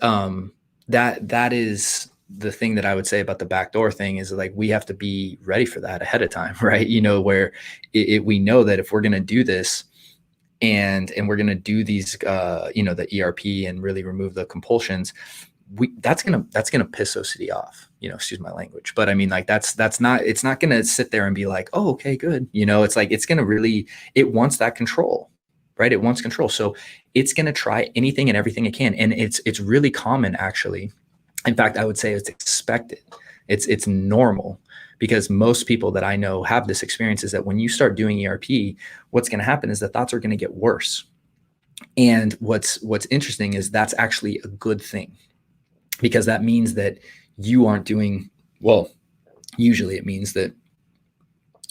that is the thing that I would say about the backdoor thing, is like, we have to be ready for that ahead of time, right? You know, where we know that if we're going to do this, and we're going to do these, you know, the ERP and really remove the compulsions, that's going to piss OCD off, you know, excuse my language. But I mean, like, it's not going to sit there and be like, oh, okay, good. You know, it's like, it's going to really, it wants that control, right? It wants control. So it's going to try anything and everything it can. And it's really common, actually. In fact, I would say it's expected. It's normal, because most people that I know have this experience, is that when you start doing ERP, what's going to happen is the thoughts are going to get worse. And what's interesting is that's actually a good thing, because that means that you aren't doing, well, usually it means that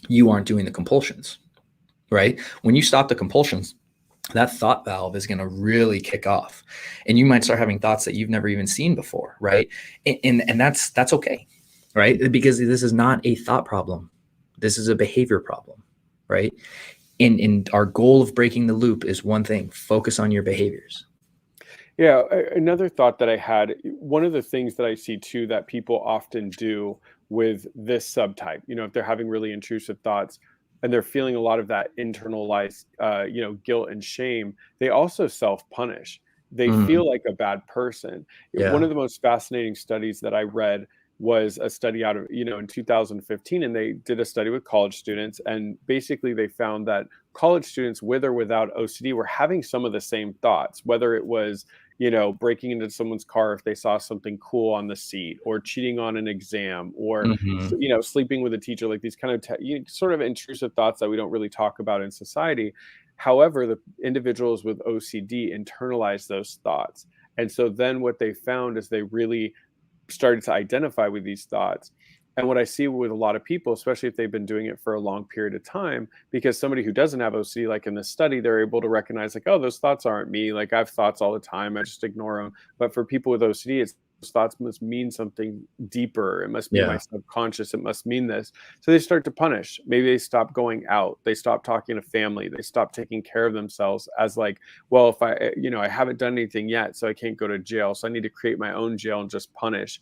you aren't doing the compulsions, right? When you stop the compulsions, that thought valve is going to really kick off, and you might start having thoughts that you've never even seen before, right? And that's okay. Right? Because this is not a thought problem. This is a behavior problem, right? And our goal of breaking the loop is one thing: focus on your behaviors. Yeah, another thought that I had, one of the things that I see too that people often do with this subtype, you know, if they're having really intrusive thoughts and they're feeling a lot of that internalized, you know, guilt and shame, they also self-punish. They feel like a bad person. Yeah. One of the most fascinating studies that I read was a study out of, you know, in 2015, and they did a study with college students, and basically they found that college students with or without OCD were having some of the same thoughts, whether it was, you know, breaking into someone's car if they saw something cool on the seat, or cheating on an exam, or you know, sleeping with a teacher, like these kind of sort of intrusive thoughts that we don't really talk about in society. However, the individuals with OCD internalize those thoughts. And so then what they found is they really started to identify with these thoughts. And what I see with a lot of people, especially if they've been doing it for a long period of time, because somebody who doesn't have OCD, like in this study, they're able to recognize like, oh, those thoughts aren't me. Like I have thoughts all the time, I just ignore them. But for people with OCD, those thoughts must mean something deeper. It must be my subconscious. It must mean this. So they start to punish. Maybe they stop going out. They stop talking to family. They stop taking care of themselves as like, well, if I, you know, I haven't done anything yet, so I can't go to jail. So I need to create my own jail and just punish.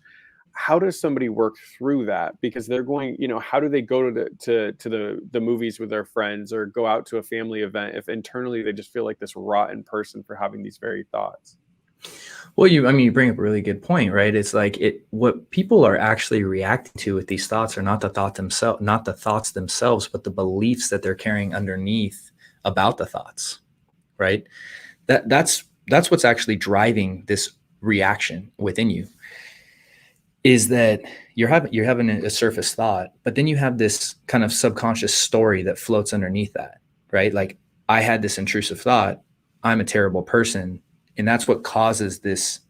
How does somebody work through that? Because they're going, you know, how do they go to the movies with their friends, or go out to a family event if internally they just feel like this rotten person for having these very thoughts? Well, you bring up a really good point, right? It's like what people are actually reacting to with these thoughts are not the thoughts themselves, but the beliefs that they're carrying underneath about the thoughts, right? That's what's actually driving this reaction within you. Is that you're having a surface thought, but then you have this kind of subconscious story that floats underneath that, right? Like, I had this intrusive thought, I'm a terrible person. And that's what causes this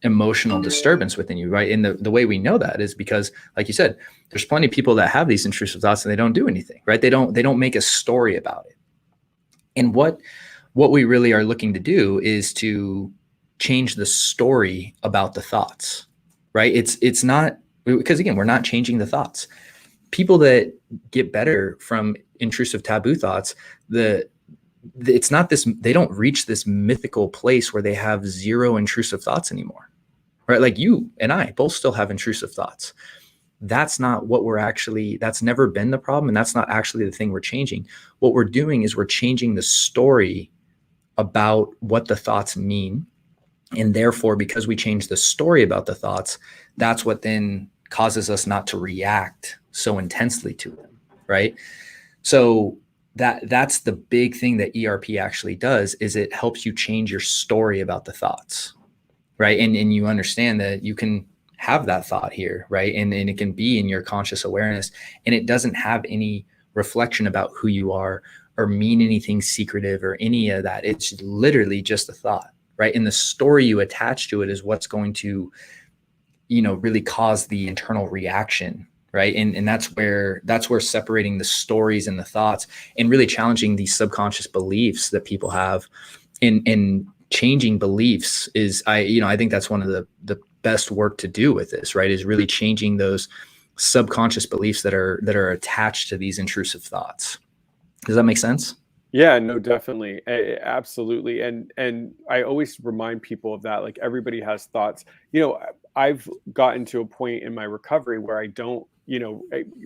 emotional disturbance within you, right? And the way we know that is because, like you said, there's plenty of people that have these intrusive thoughts and they don't do anything, right? They don't make a story about it. And what we really are looking to do is to change the story about the thoughts, right? It's not, because again, we're not changing the thoughts. people that get better from intrusive taboo thoughts, it's not this, they don't reach this mythical place where they have zero intrusive thoughts anymore, right? Like you and I both still have intrusive thoughts. That's not what that's never been the problem. And that's not actually the thing we're changing. What we're doing is we're changing the story about what the thoughts mean. And therefore, because we change the story about the thoughts, that's what then causes us not to react so intensely to them, right? So that's the big thing that ERP actually does, is it helps you change your story about the thoughts, right? And you understand that you can have that thought here, right? And it can be in your conscious awareness, and it doesn't have any reflection about who you are or mean anything secretive or any of that. It's literally just a thought, right? And the story you attach to it is what's going to, really cause the internal reaction, right? And that's where separating the stories and the thoughts and really challenging these subconscious beliefs that people have, and changing beliefs is, I think that's one of the best work to do with this, right? Is really changing those subconscious beliefs that are attached to these intrusive thoughts. Does that make sense? Yeah, no, definitely. Absolutely. And I always remind people of that. Like, everybody has thoughts. I've gotten to a point in my recovery where I don't,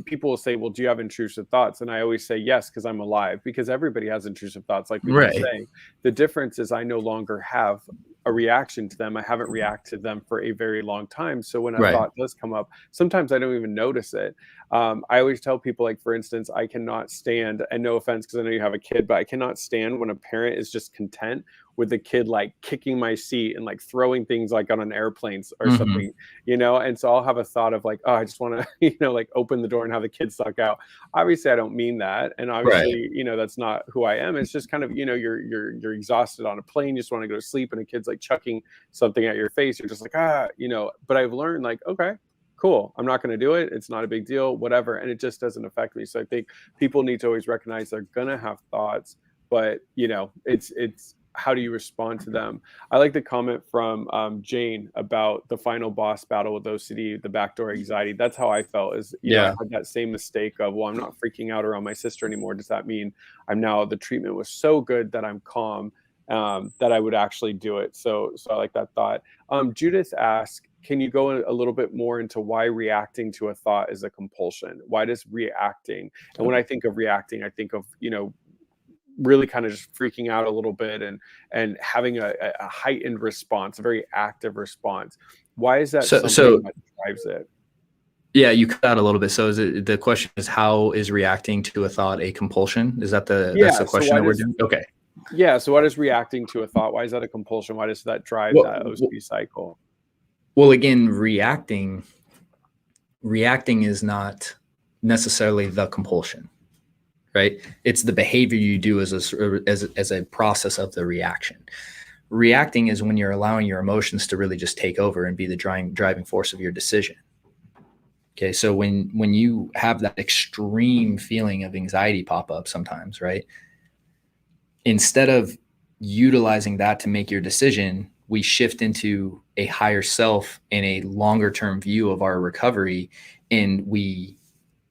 people will say, well, do you have intrusive thoughts? And I always say yes, because I'm alive, because everybody has intrusive thoughts, like we've been saying. The difference is I no longer have a reaction to them. I haven't reacted to them for a very long time. So when a thought does come up, sometimes I don't even notice it. I always tell people, like, for instance, I cannot stand, and no offense, because I know you have a kid, but I cannot stand when a parent is just content with the kid like kicking my seat and like throwing things like on an airplane or something, and so I'll have a thought of like, oh, I just want to, like open the door and have the kid suck out. Obviously I don't mean that, and obviously, that's not who I am. It's just kind of, you're exhausted on a plane, you just want to go to sleep, and a kid's like chucking something at your face, you're just like, but I've learned, like, okay, cool, I'm not going to do it, it's not a big deal, whatever, and it just doesn't affect me. So I think people need to always recognize they're gonna have thoughts, but it's how do you respond to them? I like the comment from Jane about the final boss battle with OCD, the backdoor anxiety. That's how I felt, is, I had that same mistake of, well, I'm not freaking out around my sister anymore. Does that mean the treatment was so good that I'm calm, that I would actually do it? So I like that thought. Judith asked, can you go a little bit more into why reacting to a thought is a compulsion? Why does reacting, and when I think of reacting, I think of, really kind of just freaking out a little bit and having a heightened response, a very active response. Why is that something that drives it? Yeah, you cut out a little bit. So the question is, how is reacting to a thought a compulsion? Is that that's the question that we're doing? Okay. Yeah. So what is reacting to a thought? Why is that a compulsion? Why does that drive that OCD cycle? Well, again, reacting is not necessarily the compulsion. Right? It's the behavior you do as a process of the reaction. Reacting is when you're allowing your emotions to really just take over and be the driving force of your decision. Okay, so when you have that extreme feeling of anxiety pop up sometimes, right? Instead of utilizing that to make your decision, we shift into a higher self and a longer term view of our recovery, and we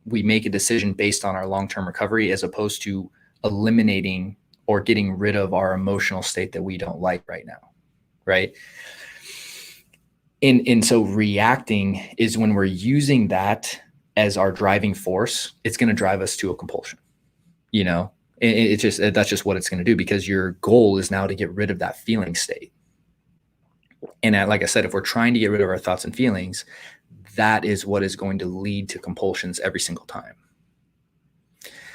make a decision based on our long-term recovery, as opposed to eliminating or getting rid of our emotional state that we don't like right now, right? And so reacting is when we're using that as our driving force. It's going to drive us to a compulsion, It's just, that's just what it's going to do, because your goal is now to get rid of that feeling state. And like I said, if we're trying to get rid of our thoughts and feelings, that is what is going to lead to compulsions every single time.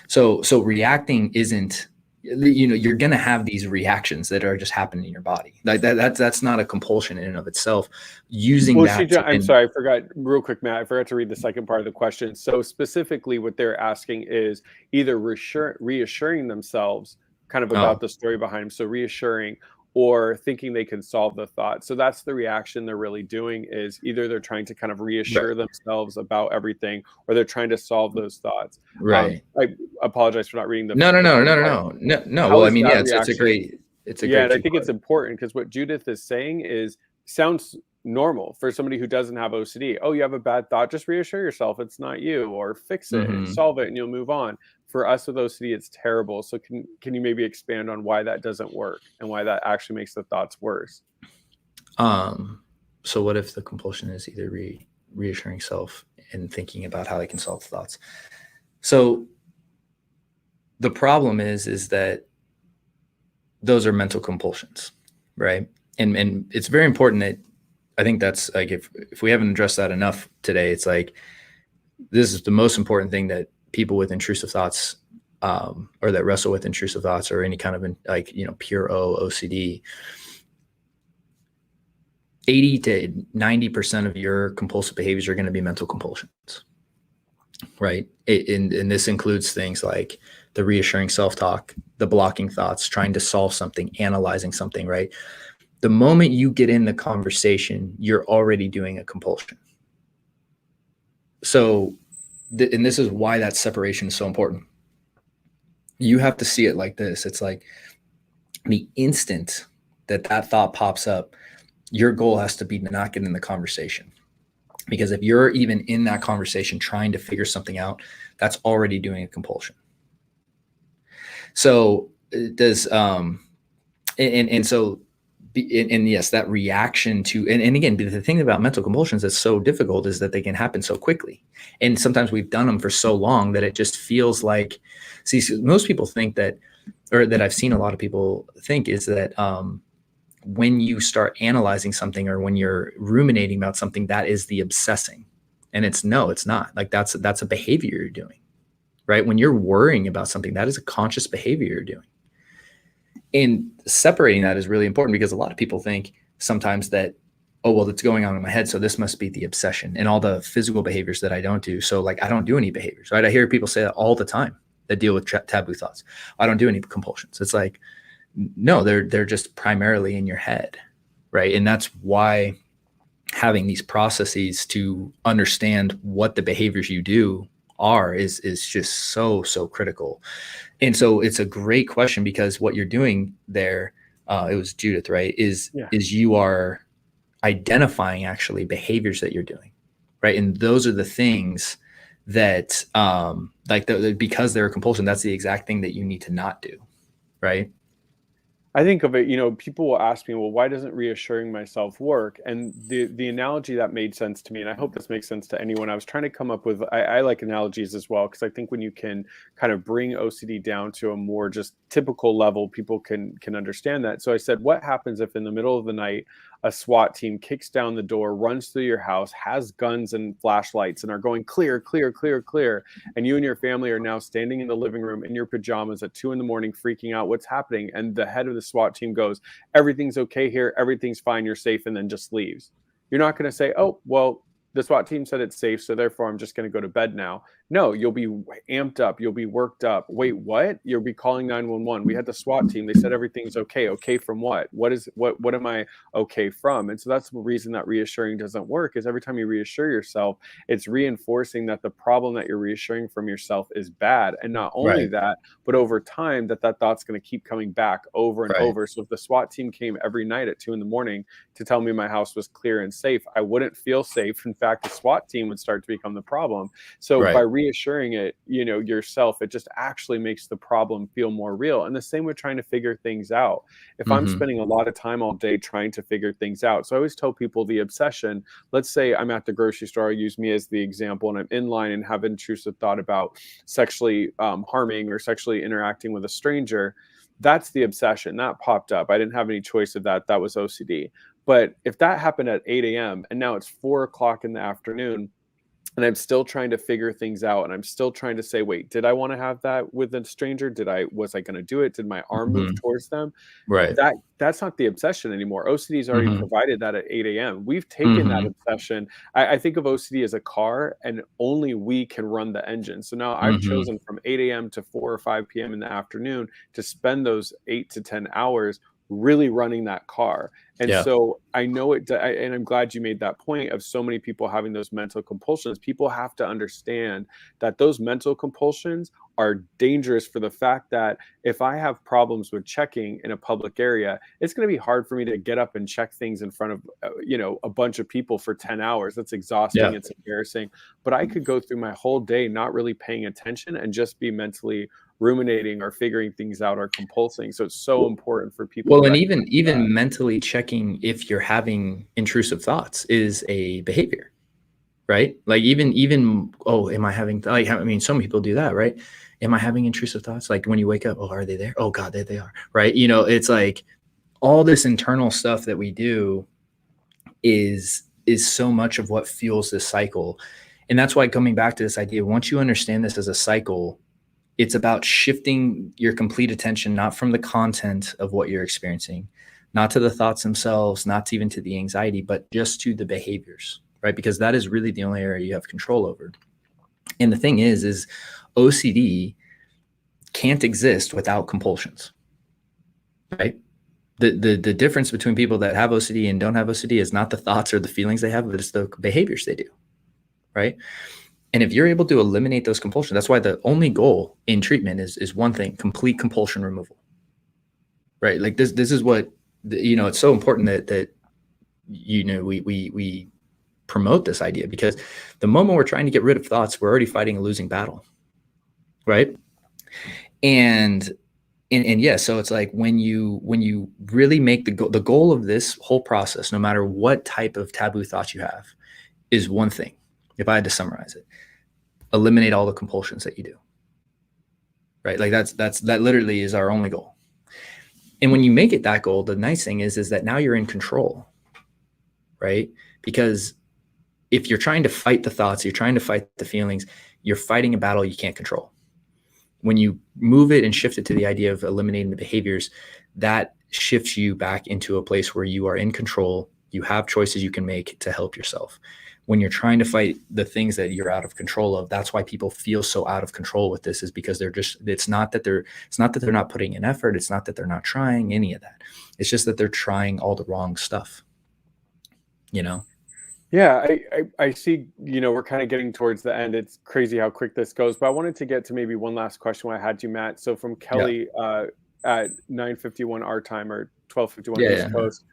So reacting isn't, you're going to have these reactions that are just happening in your body. Like that's not a compulsion in and of itself. I'm sorry, I forgot real quick, Matt. I forgot to read the second part of the question. So specifically what they're asking is either reassuring themselves kind of about the story behind them. So reassuring, or thinking they can solve the thought. So that's the reaction they're really doing, is either they're trying to kind of reassure themselves about everything, or they're trying to solve those thoughts. Right. I apologize for not reading the No. Well, I mean, yeah, it's a great and I think it's important, because what Judith is saying sounds normal for somebody who doesn't have OCD. Oh, you have a bad thought, just reassure yourself it's not you, or fix it and Hmm. solve it and you'll move on. For us with OCD, it's terrible. So can you maybe expand on why that doesn't work and why that actually makes the thoughts worse? So what if the compulsion is either reassuring self and thinking about how they can solve the thoughts? So the problem is that those are mental compulsions, right? And it's very important that, I think that's like, if we haven't addressed that enough today, it's like, this is the most important thing that people with intrusive thoughts, or that wrestle with intrusive thoughts, or any kind of like, pure OCD, 80 to 90% of your compulsive behaviors are going to be mental compulsions, right? And this includes things like the reassuring self-talk, the blocking thoughts, trying to solve something, analyzing something, right? The moment you get in the conversation, you're already doing a compulsion. So, and this is why that separation is so important. You have to see it like this. It's like, the instant that thought pops up, your goal has to be to not get in the conversation. Because if you're even in that conversation trying to figure something out, that's already doing a compulsion. So does, and so, and yes, that reaction to, and again, the thing about mental compulsions that's so difficult is that they can happen so quickly. And sometimes we've done them for so long that it just feels like, see, most people think that, or that I've seen a lot of people think, is that, when you start analyzing something, or when you're ruminating about something, that is the obsessing. And it's not. Like, that's a behavior you're doing, right? When you're worrying about something, that is a conscious behavior you're doing. And separating that is really important, because a lot of people think sometimes that, oh, well, it's going on in my head, so this must be the obsession and all the physical behaviors that I don't do. So like, I don't do any behaviors, right? I hear people say that all the time that deal with taboo thoughts. I don't do any compulsions. It's like, no, they're just primarily in your head, right? And that's why having these processes to understand what the behaviors you do are is just so critical. And so it's a great question, because what you're doing there, it was Judith, right? Is you are identifying actually behaviors that you're doing, right? And those are the things that, like, because they're a compulsion, that's the exact thing that you need to not do, right? I think of it, people will ask me, well, why doesn't reassuring myself work? And the analogy that made sense to me, and I hope this makes sense to anyone, I was trying to come up with, I like analogies as well, because I think when you can kind of bring OCD down to a more just typical level, people can understand that. So I said, what happens if in the middle of the night, a SWAT team kicks down the door, runs through your house, has guns and flashlights, and are going clear, clear, clear, clear, and you and your family are now standing in the living room in your pajamas at 2 a.m, freaking out what's happening, and the head of the SWAT team goes, everything's okay here, everything's fine, you're safe, and then just leaves. You're not going to say, oh, well, the SWAT team said it's safe, so therefore I'm just going to go to bed now. No, you'll be amped up. You'll be worked up. Wait, what? You'll be calling 911. We had the SWAT team. They said everything's okay. Okay from what? What am I okay from? And so that's the reason that reassuring doesn't work, is every time you reassure yourself, it's reinforcing that the problem that you're reassuring from yourself is bad. And not only Right. that, but over time, that thought's going to keep coming back over and Right. over. So if the SWAT team came every night at 2 a.m. to tell me my house was clear and safe, I wouldn't feel safe. In fact, the SWAT team would start to become the problem. So by Right. reassuring it, yourself, it just actually makes the problem feel more real. And the same with trying to figure things out. If I'm Mm-hmm. spending a lot of time all day trying to figure things out, so I always tell people the obsession, let's say I'm at the grocery store, I'll use me as the example, and I'm in line and have intrusive thought about sexually harming or sexually interacting with a stranger. That's the obsession that popped up. I didn't have any choice of that. That was OCD. But if that happened at 8 a.m. and now it's 4 o'clock in the afternoon, and I'm still trying to figure things out, and I'm still trying to say, wait, did I want to have that with a stranger? Was I going to do it? Did my arm move Mm-hmm. towards them? Right. That's not the obsession anymore. OCD's already Mm-hmm. provided that at 8 a.m. We've taken that Mm-hmm. obsession. I think of OCD as a car, and only we can run the engine. So now I've Mm-hmm. chosen from 8 a.m. to 4 or 5 p.m. in the afternoon to spend those 8 to 10 hours really running that car. And Yeah. so I know it, and I'm glad you made that point of so many people having those mental compulsions. People have to understand that those mental compulsions are dangerous for the fact that if I have problems with checking in a public area, it's going to be hard for me to get up and check things in front of, a bunch of people for 10 hours. That's exhausting. Yeah. It's embarrassing. But I could go through my whole day not really paying attention and just be mentally ruminating or figuring things out or compulsing. So it's so important for people Well, to and recognize even mentally checking if you're having intrusive thoughts is a behavior, right? Like even oh, am I having, like, I mean, some people do that, right? Am I having intrusive thoughts? Like when you wake up, oh, are they there? Oh God, there they are, right? It's like all this internal stuff that we do is so much of what fuels this cycle. And that's why, coming back to this idea, once you understand this as a cycle, it's about shifting your complete attention, not from the content of what you're experiencing, not to the thoughts themselves, not even to the anxiety, but just to the behaviors, right? Because that is really the only area you have control over. And the thing is OCD can't exist without compulsions, right? The difference between people that have OCD and don't have OCD is not the thoughts or the feelings they have, but it's the behaviors they do, right? And if you're able to eliminate those compulsions, that's why the only goal in treatment is one thing: complete compulsion removal, right? Like this is what, it's so important that we promote this idea, because the moment we're trying to get rid of thoughts, we're already fighting a losing battle, right? And yeah, so it's like when you really make the goal of this whole process, no matter what type of taboo thoughts you have, is one thing. If I had to summarize it, eliminate all the compulsions that you do, right? Like that literally is our only goal. And when you make it that goal, the nice thing is that now you're in control, right? Because if you're trying to fight the thoughts, you're trying to fight the feelings, you're fighting a battle you can't control. When you move it and shift it to the idea of eliminating the behaviors, that shifts you back into a place where you are in control. You have choices you can make to help yourself. When you're trying to fight the things that you're out of control of, that's why people feel so out of control with this, is because it's not that they're not putting in effort. It's not that they're not trying any of that. It's just that they're trying all the wrong stuff, Yeah, I see, we're kind of getting towards the end. It's crazy how quick this goes, but I wanted to get to maybe one last question when I had you, Matt. So from Kelly, at 9:51 our time, or 12:51 East Coast.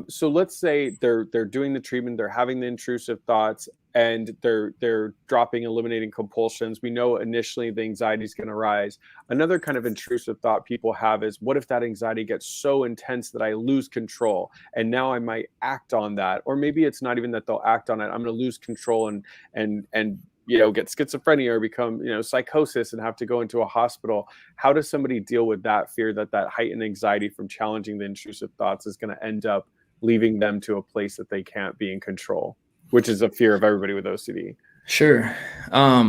So let's say they're doing the treatment, they're having the intrusive thoughts, and they're dropping, eliminating compulsions. We know initially the anxiety is going to rise. Another kind of intrusive thought people have is, what if that anxiety gets so intense that I lose control, and now I might act on that? Or maybe it's not even that they'll act on it. I'm going to lose control and get schizophrenia or become, psychosis and have to go into a hospital. How does somebody deal with that fear that heightened anxiety from challenging the intrusive thoughts is going to end up leaving them to a place that they can't be in control, which is a fear of everybody with OCD? Sure. I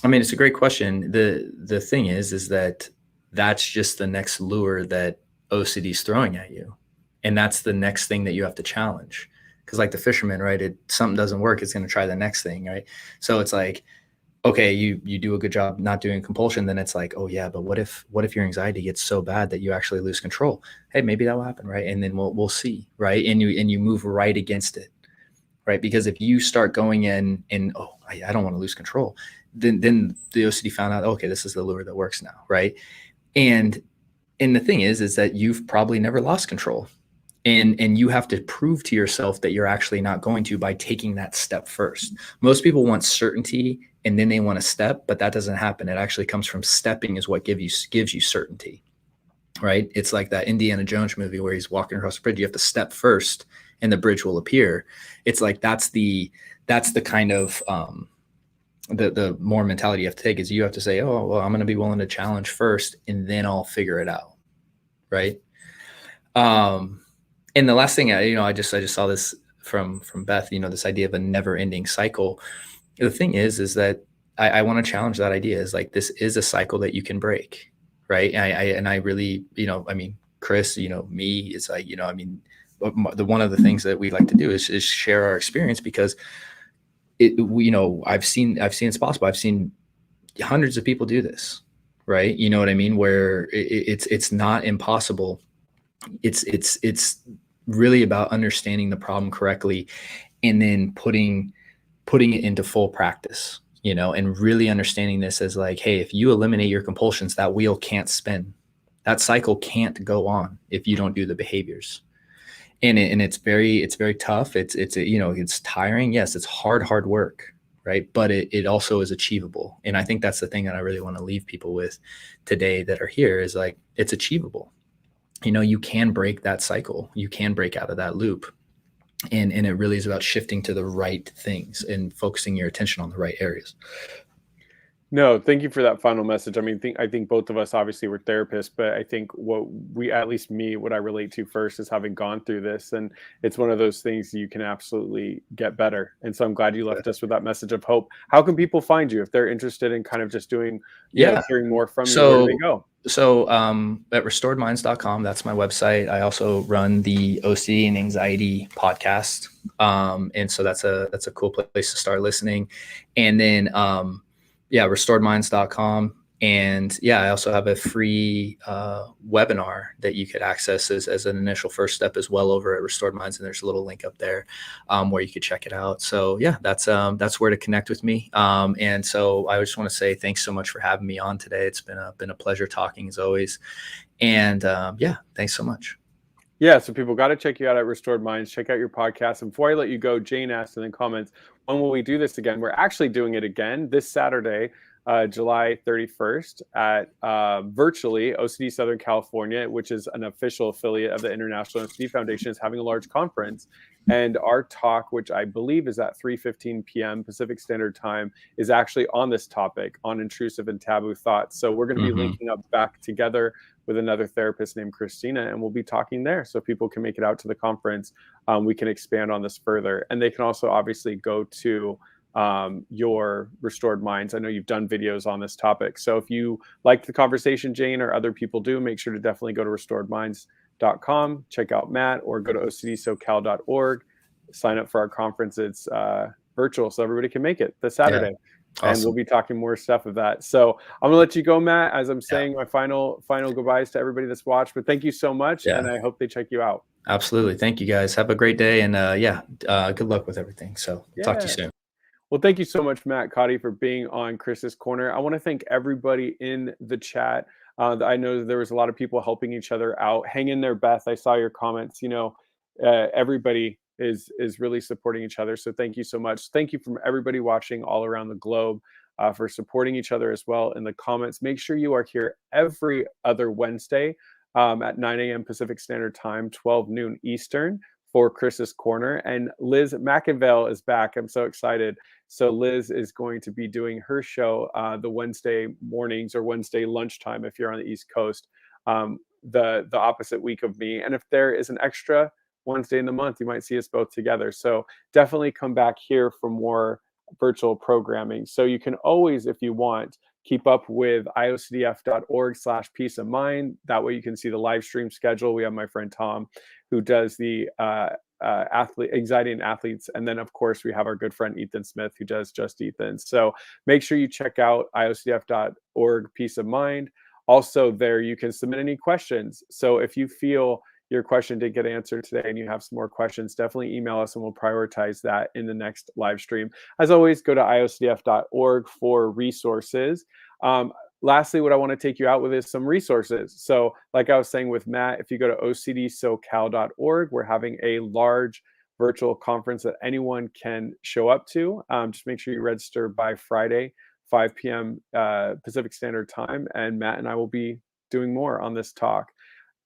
mean, it's a great question. The thing is that that's just the next lure that OCD is throwing at you. And that's the next thing that you have to challenge. Because like the fisherman, right? Something doesn't work, it's going to try the next thing, right? So it's like, okay, you do a good job not doing compulsion, then it's like, oh yeah, but what if your anxiety gets so bad that you actually lose control? Hey, maybe that will happen, right? And then we'll see, right? And you move right against it, right? Because if you start going in and, oh, I don't want to lose control, then the OCD found out, okay, this is the lure that works now, right? And the thing is that you've probably never lost control. And you have to prove to yourself that you're actually not going to, by taking that step first. Most people want certainty and then they want a step, but that doesn't happen. It actually comes from stepping, is what gives you certainty, right? It's like that Indiana Jones movie where he's walking across the bridge. You have to step first and the bridge will appear. It's like, that's the kind of, the more mentality you have to take, is you have to say, oh, well, I'm going to be willing to challenge first and then I'll figure it out. Right. And the last thing, I just saw this from Beth, this idea of a never ending cycle. The thing is that I want to challenge that idea, is like, this is a cycle that you can break. Right. I really, Chris, me, it's like, one of the things that we like to do is share our experience, because I've seen it's possible. I've seen hundreds of people do this, right? You know what I mean? Where it's not impossible. It's really about understanding the problem correctly and then putting it into full practice, and really understanding this as like, hey, if you eliminate your compulsions, that wheel can't spin. That cycle can't go on if you don't do the behaviors. And it's very tough. It's tiring. Yes, it's hard work, right? But it also is achievable. And I think that's the thing that I really want to leave people with today that are here is like, it's achievable. You can break that cycle. You can break out of that loop. And it really is about shifting to the right things and focusing your attention on the right areas. No, thank you for that final message. I mean, I think both of us obviously were therapists, but I think at least me, what I relate to first is having gone through this. And it's one of those things you can absolutely get better. And so I'm glad you left us with that message of hope. How can people find you if they're interested in kind of just doing, hearing more from you? Where do they go? So at restoredminds.com, that's my website. I also run the OCD and anxiety podcast. And so that's a cool place to start listening. And then, restoredminds.com. And I also have a free webinar that you could access as an initial first step as well over at Restored Minds. And there's a little link up there where you could check it out. So that's where to connect with me. And so I just want to say thanks so much for having me on today. It's been a pleasure talking as always. And thanks so much. Yeah, so people got to check you out at Restored Minds. Check out your podcast. And before I let you go, Jane asked in the comments, when will we do this again? We're actually doing it again this Saturday, July 31st at virtually OCD Southern California, which is an official affiliate of the International OCD Foundation, is having a large conference. And our talk, which I believe is at 3:15 p.m. Pacific Standard Time, is actually on this topic, on intrusive and taboo thoughts. So we're going to be linking up back together with another therapist named Christina, and we'll be talking there. So people can make it out to the conference. We can expand on this further. And they can also obviously go to your Restored Minds. I know you've done videos on this topic. So if you like the conversation, Jane, or other people do, make sure to definitely go to restoredminds.com, check out Matt, or go to ocdsocal.org, sign up for our conference. It's virtual, so everybody can make it this Saturday. Yeah. Awesome. And we'll be talking more stuff of that. So I'm gonna let you go, Matt, as I'm saying my final goodbyes to everybody that's watched. But thank you so much, and I hope they check you out. Absolutely. Thank you, guys. Have a great day, and good luck with everything. So talk to you soon. Well, thank you so much, Matt Codde, for being on Chris's Corner. I want to thank everybody in the chat. I know there was a lot of people helping each other out. Hang in there, Beth. I saw your comments. Everybody is really supporting each other. So thank you so much. Thank you from everybody watching all around the globe for supporting each other as well in the comments. Make sure you are here every other Wednesday at 9 a.m. Pacific Standard Time, 12 noon Eastern, for Chris's Corner. And Liz McInvale is back. I'm so excited. So Liz is going to be doing her show the Wednesday mornings or Wednesday lunchtime if you're on the East Coast, the opposite week of me. And if there is an extra Wednesday in the month, you might see us both together. So definitely come back here for more virtual programming. So you can always, if you want, keep up with iocdf.org/peace of mind. That way you can see the live stream schedule. We have my friend Tom who does the anxiety and athletes. And then, of course, we have our good friend Ethan Smith who does Just Ethan. So make sure you check out iocdf.org peace of mind. Also there, you can submit any questions. So if you feel your question did get answered today and you have some more questions, definitely email us and we'll prioritize that in the next live stream. As always, go to iocdf.org for resources. Lastly, what I want to take you out with is some resources. So like I was saying with Matt, if you go to ocdsocal.org, we're having a large virtual conference that anyone can show up to. Just make sure you register by Friday, 5 p.m. Pacific Standard Time, and Matt and I will be doing more on this talk.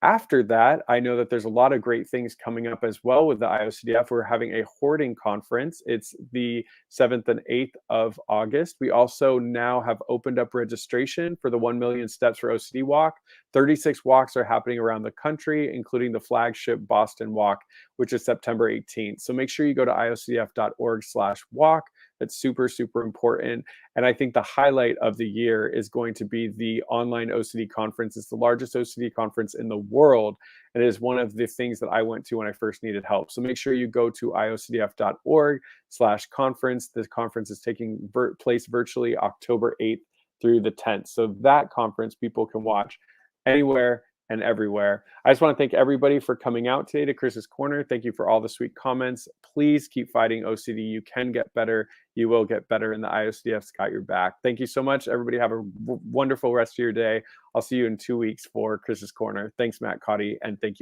After that, I know that there's a lot of great things coming up as well with the IOCDF. We're having a hoarding conference. It's the 7th and 8th of August. We also now have opened up registration for the 1 Million Steps for OCD Walk. 36 walks are happening around the country, including the flagship Boston Walk, which is September 18th. So make sure you go to iocdf.org/walk. That's super, super important. And I think the highlight of the year is going to be the online OCD conference. It's the largest OCD conference in the world. And it is one of the things that I went to when I first needed help. So make sure you go to iocdf.org/conference. This conference is taking place virtually October 8th through the 10th. So that conference people can watch anywhere and everywhere. I just want to thank everybody for coming out today to Chris's Corner. Thank you for all the sweet comments. Please keep fighting OCD. You can get better. You will get better, and the IOCDF's got your back. Thank you so much. Everybody have a wonderful rest of your day. I'll see you in 2 weeks for Chris's Corner. Thanks, Matt Codde, and thank you.